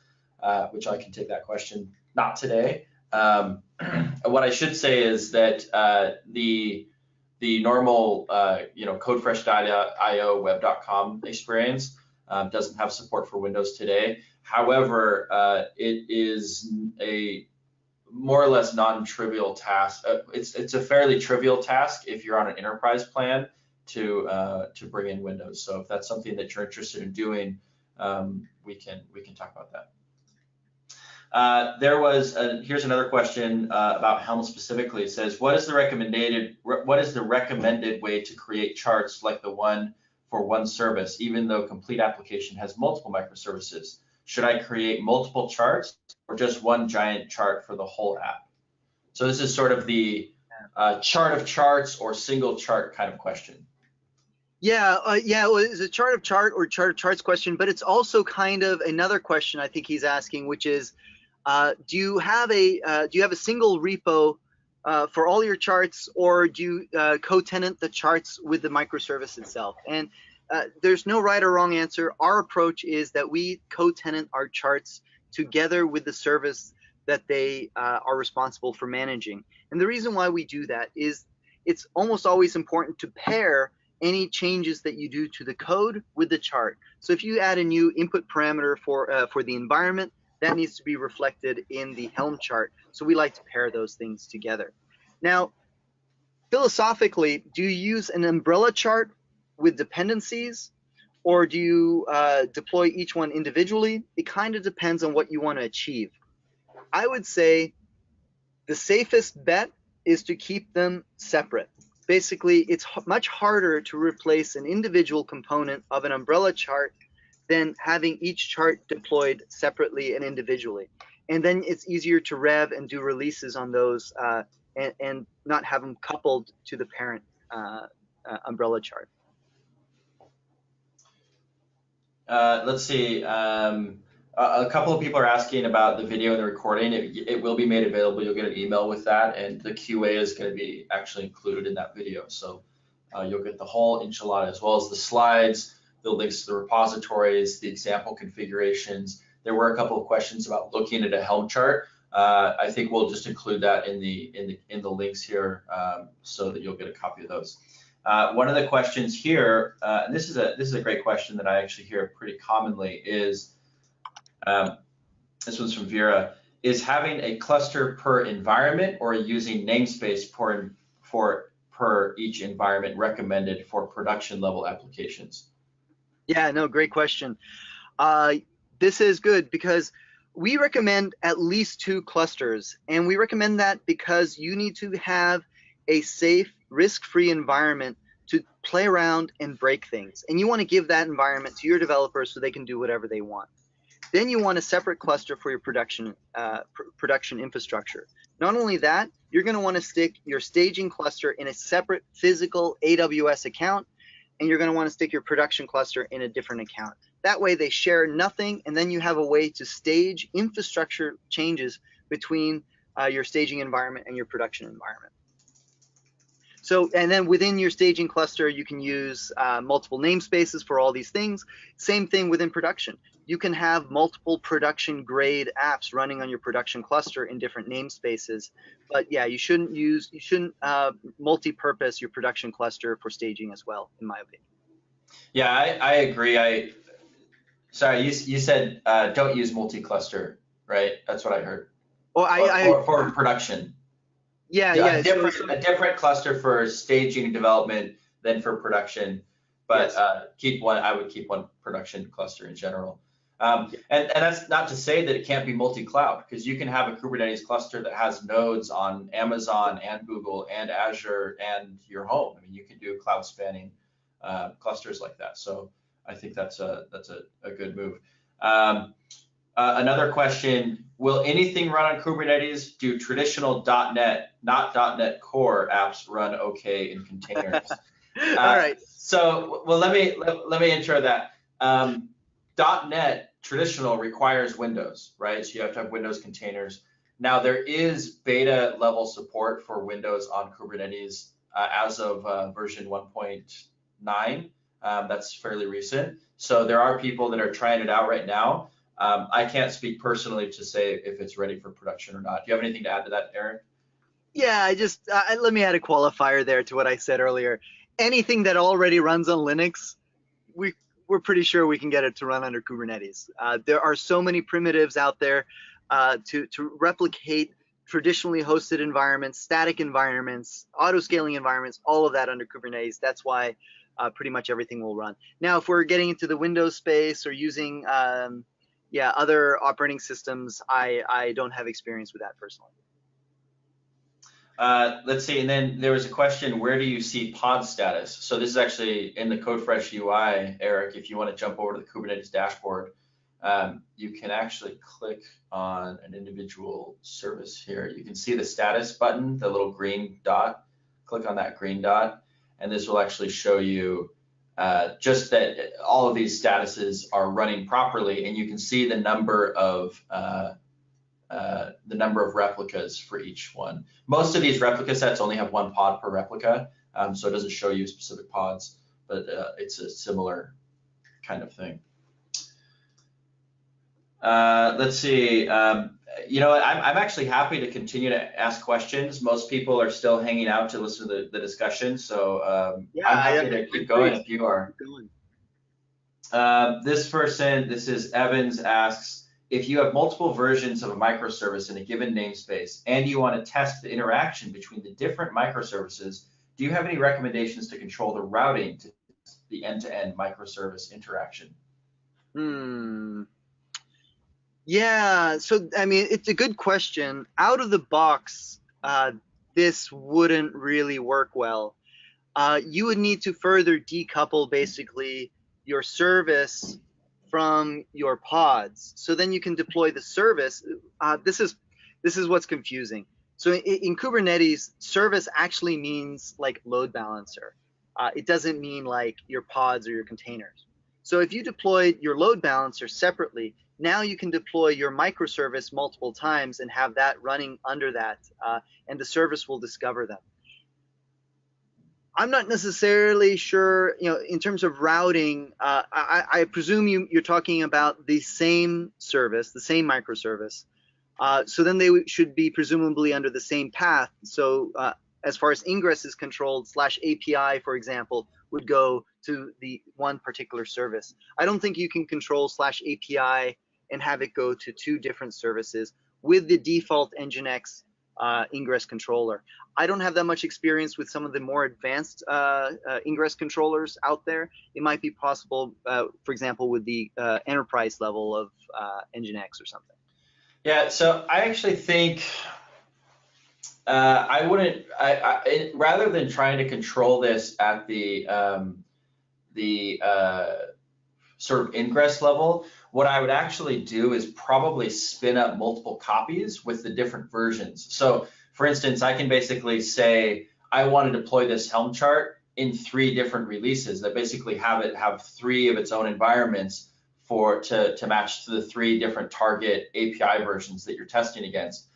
Which I can take that question. Not today. What I should say is that the normal codefresh.io web.com experience doesn't have support for Windows today. However, it is a more or less non-trivial task. It's a fairly trivial task if you're on an enterprise plan to bring in Windows. So if that's something that you're interested in doing, we can talk about that. Here's another question about Helm specifically. It says, what is the recommended way to create charts like the one for one service, even though complete application has multiple microservices? Should I create multiple charts or just one giant chart for the whole app? So this is sort of the chart of charts or single chart kind of question. Yeah, well, it's a chart of charts question, but it's also kind of another question I think he's asking, which is, do you have a single repo for all your charts, or do you co-tenant the charts with the microservice itself? And there's no right or wrong answer. Our approach is that we co-tenant our charts together with the service that they are responsible for managing. And the reason why we do that is it's almost always important to pair any changes that you do to the code with the chart. So if you add a new input parameter for the environment, that needs to be reflected in the Helm chart. So we like to pair those things together. Now, philosophically, do you use an umbrella chart with dependencies, or do you deploy each one individually? It kind of depends on what you want to achieve. I would say the safest bet is to keep them separate. Basically, it's much harder to replace an individual component of an umbrella chart than having each chart deployed separately and individually. And then it's easier to rev and do releases on those and not have them coupled to the parent umbrella chart. Let's see. A couple of people are asking about the video and the recording. It will be made available. You'll get an email with that, and the QA is going to be actually included in that video. So you'll get the whole enchilada, as well as the slides, the links to the repositories, the example configurations. There were a couple of questions about looking at a Helm chart. I think we'll just include that in the links here, so that you'll get a copy of those. One of the questions here, and this is a great question that I actually hear pretty commonly, is this one's from Vera, is having a cluster per environment or using namespace per each environment recommended for production level applications? Yeah, no, great question. This is good because we recommend at least 2 clusters, and we recommend that because you need to have a safe, risk-free environment to play around and break things. And you want to give that environment to your developers so they can do whatever they want. Then you want a separate cluster for your production infrastructure. Not only that, you're going to want to stick your staging cluster in a separate physical AWS account, and you're going to want to stick your production cluster in a different account. That way they share nothing, and then you have a way to stage infrastructure changes between your staging environment and your production environment. So, and then within your staging cluster, you can use multiple namespaces for all these things. Same thing within production. You can have multiple production grade apps running on your production cluster in different namespaces. But yeah, you shouldn't multi-purpose your production cluster for staging as well, in my opinion. Yeah, I agree. Sorry, you said don't use multi-cluster, right? That's what I heard. Well, for production. Yeah. A different cluster for staging and development than for production, but yes. I would keep one production cluster in general. And that's not to say that it can't be multi-cloud, because you can have a Kubernetes cluster that has nodes on Amazon and Google and Azure and your home. I mean, you can do cloud spanning clusters like that. So I think that's a good move. Another question, will anything run on Kubernetes? Do traditional .NET, not .NET Core apps run okay in containers? All right. So, well, let me intro that. .NET traditional requires Windows, right? So you have to have Windows containers. Now there is beta level support for Windows on Kubernetes as of version 1.9. That's fairly recent. So there are people that are trying it out right now. I can't speak personally to say if it's ready for production or not. Do you have anything to add to that, Aaron? Yeah, let me add a qualifier there to what I said earlier. Anything that already runs on Linux, we're pretty sure we can get it to run under Kubernetes. There are so many primitives out there to replicate traditionally hosted environments, static environments, auto-scaling environments, all of that under Kubernetes. That's why pretty much everything will run. Now, if we're getting into the Windows space or using other operating systems, I don't have experience with that personally. Let's see, and then there was a question, where do you see pod status? So this is actually in the CodeFresh UI, Eric, if you want to jump over to the Kubernetes dashboard. you can actually click on an individual service here. You can see the status button, the little green dot. Click on that green dot, and this will actually show you just that all of these statuses are running properly, and you can see the number of replicas for each one. Most of these replica sets only have one pod per replica, so it doesn't show you specific pods, but it's a similar kind of thing. Let's see. You know, I'm actually happy to continue to ask questions. Most people are still hanging out to listen to the discussion, so yeah, I'm happy to keep going if you are. This person, this is Evans, asks, if you have multiple versions of a microservice in a given namespace and you want to test the interaction between the different microservices, do you have any recommendations to control the routing to the end-to-end microservice interaction? Yeah, so I mean, it's a good question. Out of the box, this wouldn't really work well. You would need to further decouple basically your service from your pods. So then you can deploy the service. This is what's confusing. So in Kubernetes, service actually means like load balancer. It doesn't mean like your pods or your containers. So if you deployed your load balancer separately, now you can deploy your microservice multiple times and have that running under that, and the service will discover them. I'm not necessarily sure, you know, in terms of routing, I presume you're talking about the same service, the same microservice. So then they should be presumably under the same path. So as far as ingress is controlled, /API, for example, would go to the one particular service. I don't think you can control /API and have it go to two different services with the default Nginx ingress controller. I don't have that much experience with some of the more advanced ingress controllers out there. It might be possible, for example, with the enterprise level of Nginx or something. Yeah, so I actually think I wouldn't, rather than trying to control this at the sort of ingress level, what I would actually do is probably spin up multiple copies with the different versions. So for instance, I can basically say, I want to deploy this Helm chart in 3 different releases that basically have 3 of its own environments to match to the 3 different target API versions that you're testing against.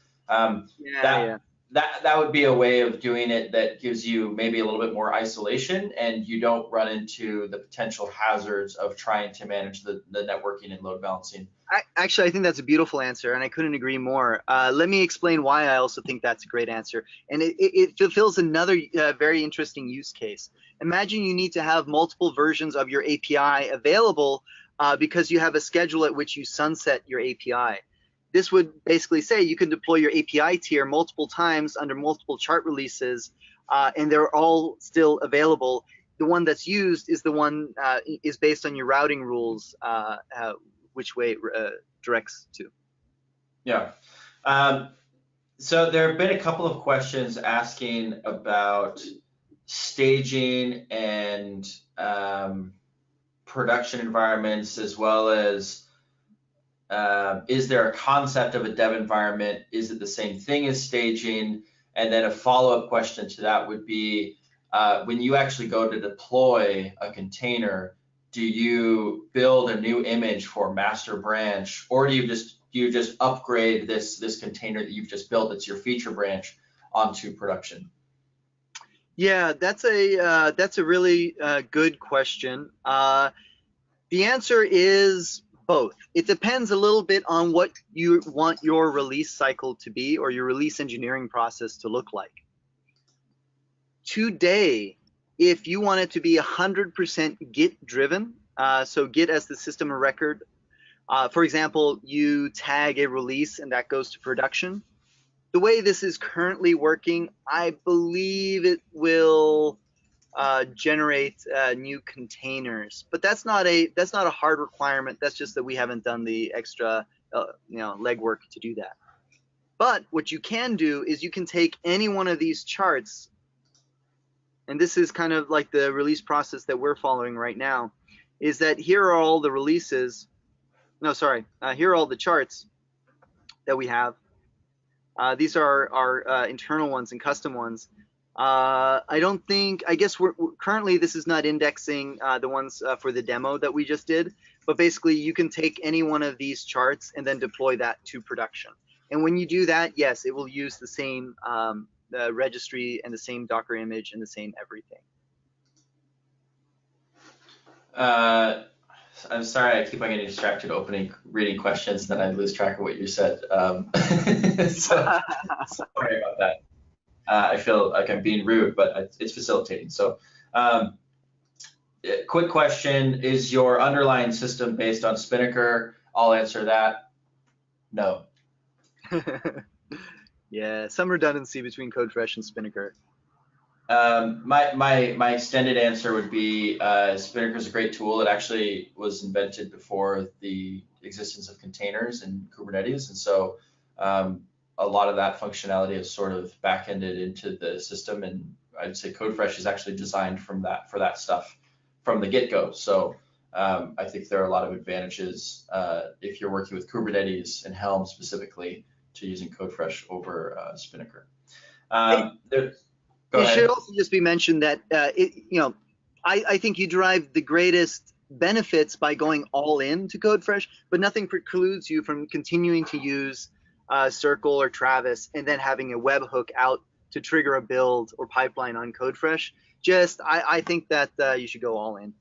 That would be a way of doing it that gives you maybe a little bit more isolation, and you don't run into the potential hazards of trying to manage the networking and load balancing. Actually, I think that's a beautiful answer, and I couldn't agree more. Let me explain why I also think that's a great answer. And it fulfills another very interesting use case. Imagine you need to have multiple versions of your API available because you have a schedule at which you sunset your API. This would basically say you can deploy your API tier multiple times under multiple chart releases, and they're all still available. The one that's used is the one is based on your routing rules, which way it directs to. Yeah. So there have been a couple of questions asking about staging and production environments, as well as is there a concept of a dev environment? Is it the same thing as staging? And then a follow-up question to that would be, when you actually go to deploy a container, do you build a new image for master branch, or do you just upgrade this container that you've just built, that's your feature branch, onto production? Yeah, that's a really good question. The answer is both. It depends a little bit on what you want your release cycle to be, or your release engineering process to look like. Today, if you want it to be 100% Git driven, so Git as the system of record, for example, you tag a release and that goes to production. The way this is currently working, I believe it will generate new containers, but that's not a hard requirement. That's just that we haven't done the extra legwork to do that. But what you can do is you can take any one of these charts, and this is kind of like the release process that we're following right now, is that here are all the releases. no, sorry. Here are all the charts that we have. These are our internal ones and custom ones. I don't think, I guess we're currently this is not indexing the ones for the demo that we just did, but basically you can take any one of these charts and then deploy that to production. And when you do that, yes, it will use the same the registry and the same Docker image and the same everything. I'm sorry, I keep on getting distracted reading questions, and then I lose track of what you said. So sorry about that. I feel like I'm being rude, but it's facilitating. So quick question, is your underlying system based on Spinnaker? I'll answer that. No. Yeah, some redundancy between CodeFresh and Spinnaker. My extended answer would be Spinnaker is a great tool. It actually was invented before the existence of containers in Kubernetes, and so a lot of that functionality is sort of back-ended into the system, and I'd say CodeFresh is actually designed for that stuff from the get-go. So I think there are a lot of advantages if you're working with Kubernetes and Helm specifically to using CodeFresh over Spinnaker. It should also just be mentioned that I think you derive the greatest benefits by going all in to CodeFresh, but nothing precludes you from continuing to use Circle or Travis and then having a webhook out to trigger a build or pipeline on CodeFresh. I think that you should go all in.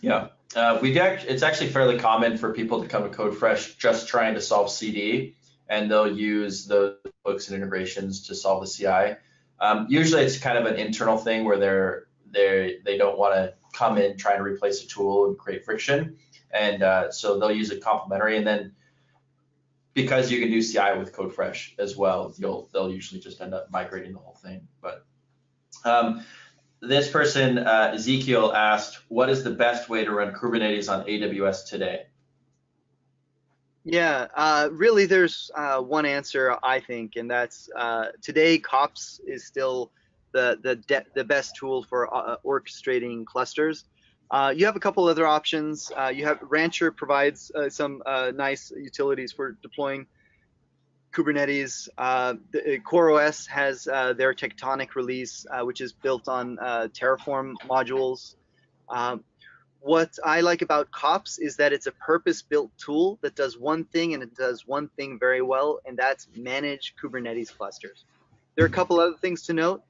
Yeah, it's actually fairly common for people to come to CodeFresh just trying to solve CD, and they'll use those hooks and integrations to solve the CI. Usually it's kind of an internal thing where they don't want to come in trying to replace a tool and create friction, and so they'll use it complementary. And then because you can do CI with CodeFresh as well, they'll usually just end up migrating the whole thing. But this person, Ezekiel, asked, what is the best way to run Kubernetes on AWS today? Yeah, really there's one answer, I think, and that's today kops is still the best tool for orchestrating clusters. You have a couple other options. You have Rancher provides some nice utilities for deploying Kubernetes. CoreOS has their Tectonic release, which is built on Terraform modules. What I like about kops is that it's a purpose-built tool that does one thing, and it does one thing very well, and that's manage Kubernetes clusters. There are a couple other things to note.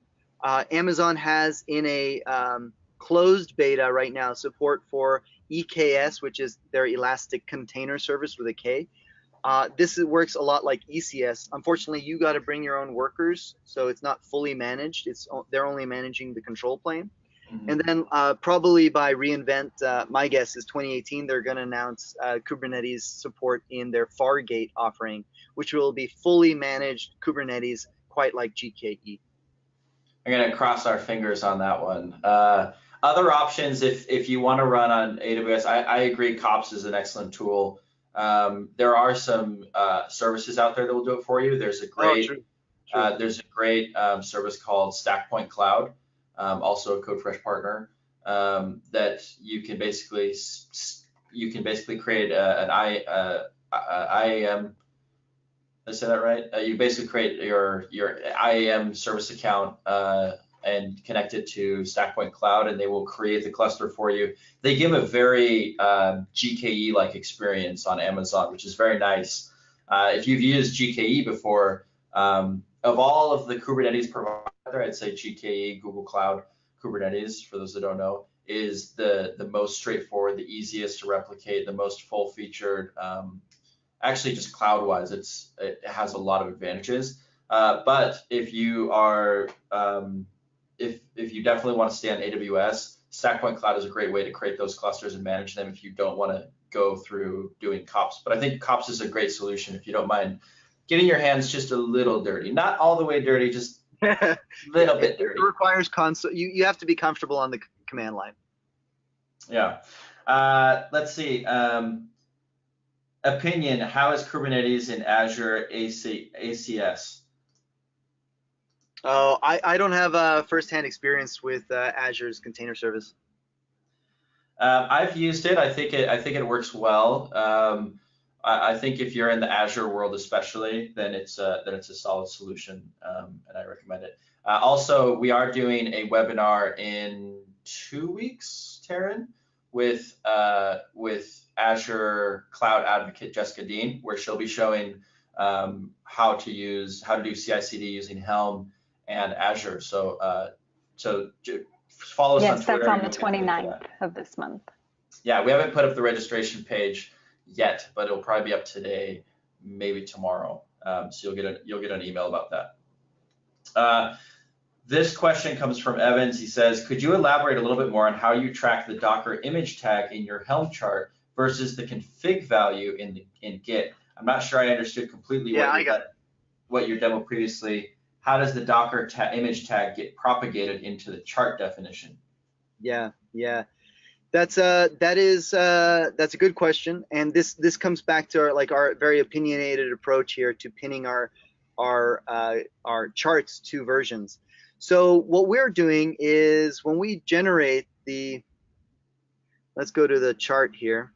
Amazon has in a closed beta right now support for EKS, which is their Elastic Container Service with a K. This works a lot like ECS. Unfortunately, you got to bring your own workers, so it's not fully managed. They're only managing the control plane. And then probably by reInvent, my guess is 2018, they're going to announce Kubernetes support in their Fargate offering, which will be fully managed Kubernetes, quite like GKE. I'm going to cross our fingers on that one. Other options, if you want to run on AWS, I agree kops is an excellent tool. There are some services out there that will do it for you. There's a great, service called StackPoint Cloud. Also a CodeFresh partner, that you can basically create an IAM. Did I say that right? You basically create your IAM service account and connect it to StackPoint Cloud, and they will create the cluster for you. They give a very GKE-like experience on Amazon, which is very nice. If you've used GKE before, of all of the Kubernetes providers, I'd say GKE, Google Cloud Kubernetes, for those that don't know, is the most straightforward, the easiest to replicate, the most full-featured. Actually, just cloud-wise, it has a lot of advantages. But if you are, if you definitely want to stay on AWS, StackPoint Cloud is a great way to create those clusters and manage them if you don't want to go through doing kops. But I think kops is a great solution if you don't mind getting your hands just a little dirty, not all the way dirty, just a little bit dirty. It requires console. You have to be comfortable on the command line. Yeah. Let's see. Opinion: how is Kubernetes in Azure ACS? Oh, I don't have firsthand experience with Azure's container service. I've used it. I think it works well. I think if you're in the Azure world especially, then it's a solid solution, and I recommend it. Also, we are doing a webinar in 2 weeks, Taryn, with Azure Cloud Advocate Jessica Dean, where she'll be showing how to do CI/CD using Helm and Azure. So follow us on Twitter. Yes, that's on the 29th of this month. Yeah, we haven't put up the registration page yet, but it'll probably be up today, maybe tomorrow. So you'll get an email about that. This question comes from Evans. He says, could you elaborate a little bit more on how you track the Docker image tag in your Helm chart versus the config value in Git? I'm not sure I understood completely what your demo previously. How does the Docker image tag get propagated into the chart definition? Yeah. That's a good question, and this comes back to our very opinionated approach here to pinning our charts to versions. So what we're doing is when we generate let's go to the chart here.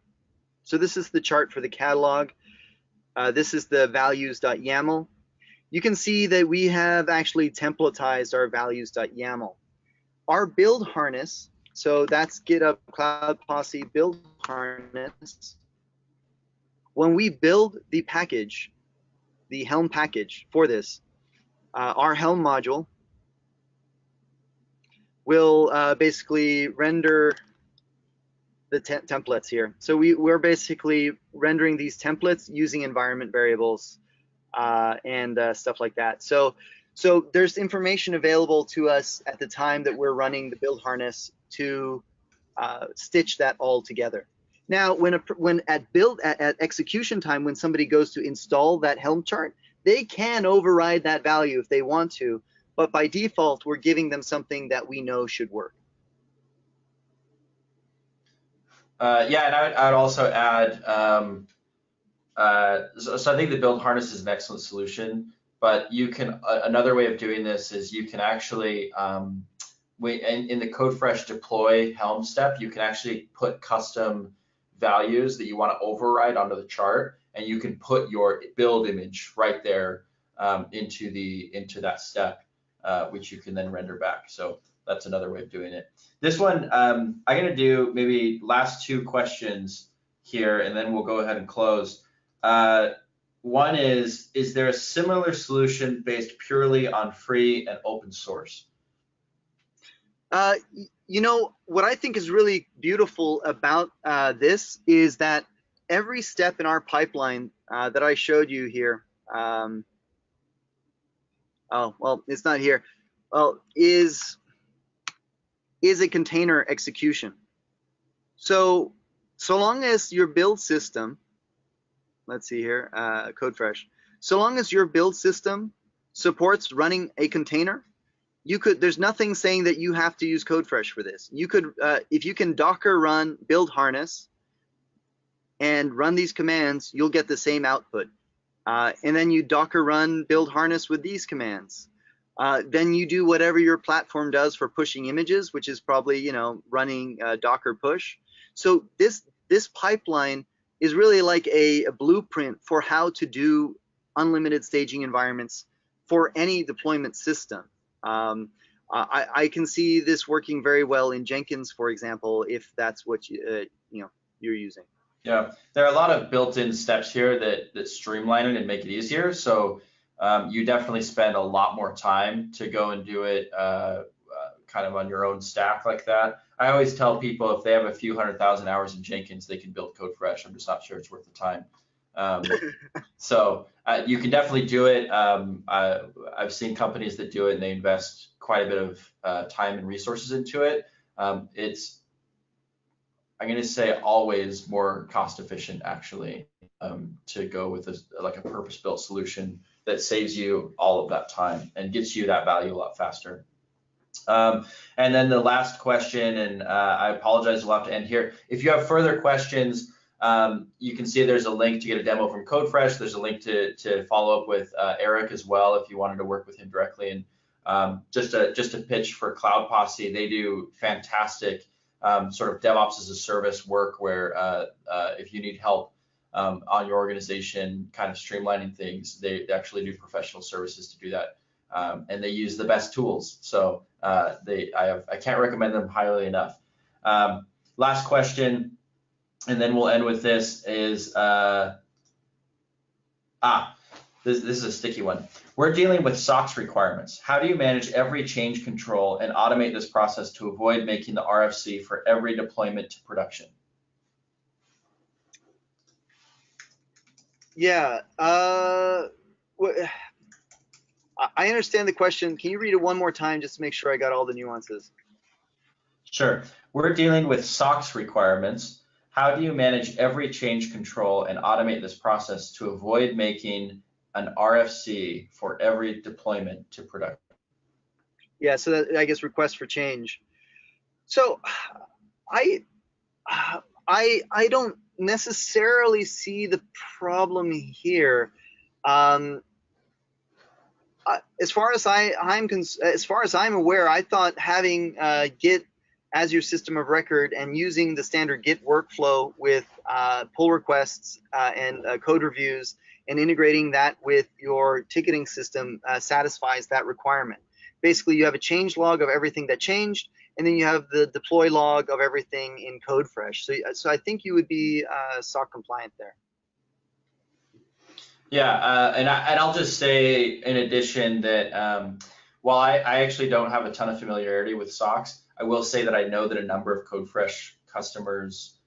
So this is the chart for the catalog. This is the values.yaml. You can see that we have actually templatized our values.yaml. Our build harness, so that's GitHub Cloud Posse build harness. When we build the package, the Helm package for this, our Helm module will basically render the templates here. So we're basically rendering these templates using environment variables and stuff like that. So there's information available to us at the time that we're running the build harness to stitch that all together. Now, when at execution time, when somebody goes to install that Helm chart, they can override that value if they want to, but by default, we're giving them something that we know should work. Yeah, and I would also add, so I think the build harness is an excellent solution, but you can, another way of doing this is you can actually, in the CodeFresh deploy Helm step, you can actually put custom values that you want to override onto the chart, and you can put your build image right there into that step, which you can then render back. So that's another way of doing it. This one, I'm going to do maybe last 2 questions here, and then we'll go ahead and close. One is there a similar solution based purely on free and open source? You know, what I think is really beautiful about this is that every step in our pipeline that I showed you here, oh, well, it's not here, well, is a container execution. So long as your build system, let's see here, CodeFresh, so long as your build system supports running a container, there's nothing saying that you have to use CodeFresh for this. You could, if you can Docker run build harness and run these commands, you'll get the same output. And then you Docker run build harness with these commands. Then you do whatever your platform does for pushing images, which is probably, you know, running Docker push. So this pipeline is really like a blueprint for how to do unlimited staging environments for any deployment system. I can see this working very well in Jenkins, for example, if that's what you're using. Yeah, there are a lot of built-in steps here that streamline it and make it easier. So you definitely spend a lot more time to go and do it kind of on your own stack like that. I always tell people if they have a few 100,000 hours in Jenkins, they can build CodeFresh. I'm just not sure it's worth the time. So you can definitely do it. I've seen companies that do it and they invest quite a bit of time and resources into it. It's, I'm going to say, always more cost efficient actually to go with like a purpose-built solution that saves you all of that time and gets you that value a lot faster. And then the last question, and I apologize, we'll have to end here. If you have further questions, you can see there's a link to get a demo from CodeFresh. There's a link to follow up with Eric as well if you wanted to work with him directly. And just a pitch for Cloud Posse, they do fantastic sort of DevOps as a service work where if you need help on your organization kind of streamlining things, they actually do professional services to do that. And they use the best tools. So I can't recommend them highly enough. Last question, and then we'll end with this is, this is a sticky one. We're dealing with SOX requirements. How do you manage every change control and automate this process to avoid making the RFC for every deployment to production? Yeah, I understand the question. Can you read it one more time just to make sure I got all the nuances? Sure. We're dealing with SOX requirements. How do you manage every change control and automate this process to avoid making an RFC for every deployment to production? Yeah, so that, I guess, request for change. So I don't necessarily see the problem here. As far as I'm aware, I thought having Git as your system of record and using the standard Git workflow with pull requests and code reviews and integrating that with your ticketing system satisfies that requirement. Basically, you have a change log of everything that changed, and then you have the deploy log of everything in CodeFresh. So I think you would be SOC compliant there. Yeah, and I'll just say in addition that while I actually don't have a ton of familiarity with SOX, I will say that I know that a number of CodeFresh customers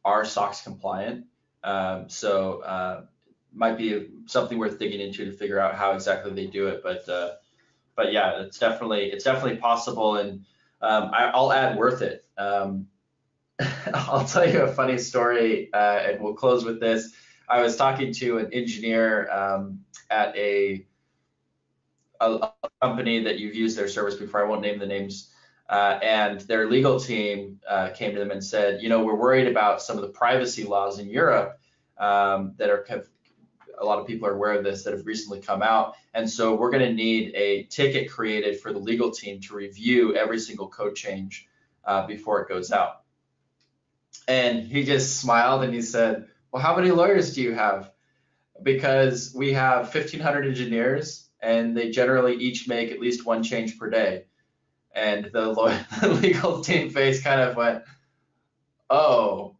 are SOX compliant. So might be something worth digging into to figure out how exactly they do it. But yeah, it's definitely possible, and I'll add worth it. I'll tell you a funny story, and we'll close with this. I was talking to an engineer at a company that you've used their service before. I won't name the names. And their legal team came to them and said, you know, we're worried about some of the privacy laws in Europe that are a lot of people are aware of this that have recently come out. And so we're going to need a ticket created for the legal team to review every single code change before it goes out. And he just smiled and he said, well, how many lawyers do you have? Because we have 1,500 engineers and they generally each make at least one change per day. And the legal team face kind of went, oh,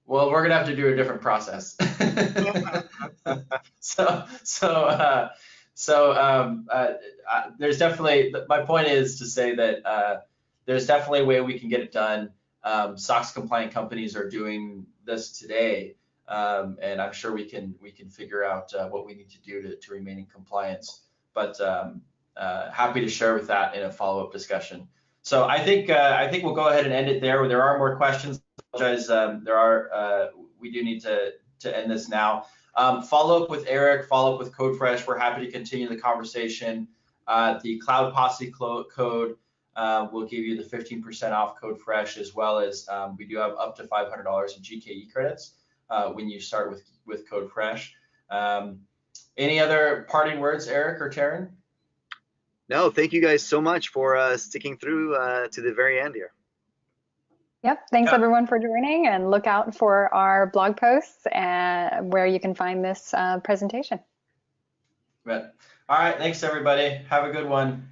well, we're gonna have to do a different process. There's definitely, my point is to say that there's definitely a way we can get it done. SOX compliant companies are doing this today, and I'm sure we can figure out what we need to do to remain in compliance. But happy to share with that in a follow-up discussion. So I think we'll go ahead and end it there. There are more questions. I apologize. We do need to end this now. Follow up with Eric. Follow up with CodeFresh. We're happy to continue the conversation. The Cloud Posse code will give you the 15% off CodeFresh, as well as we do have up to $500 in GKE credits when you start with CodeFresh. Any other parting words, Eric or Taryn? No, thank you guys so much for sticking through to the very end here. Yep, thanks everyone for joining, and look out for our blog posts where you can find this presentation. All right, thanks everybody. Have a good one.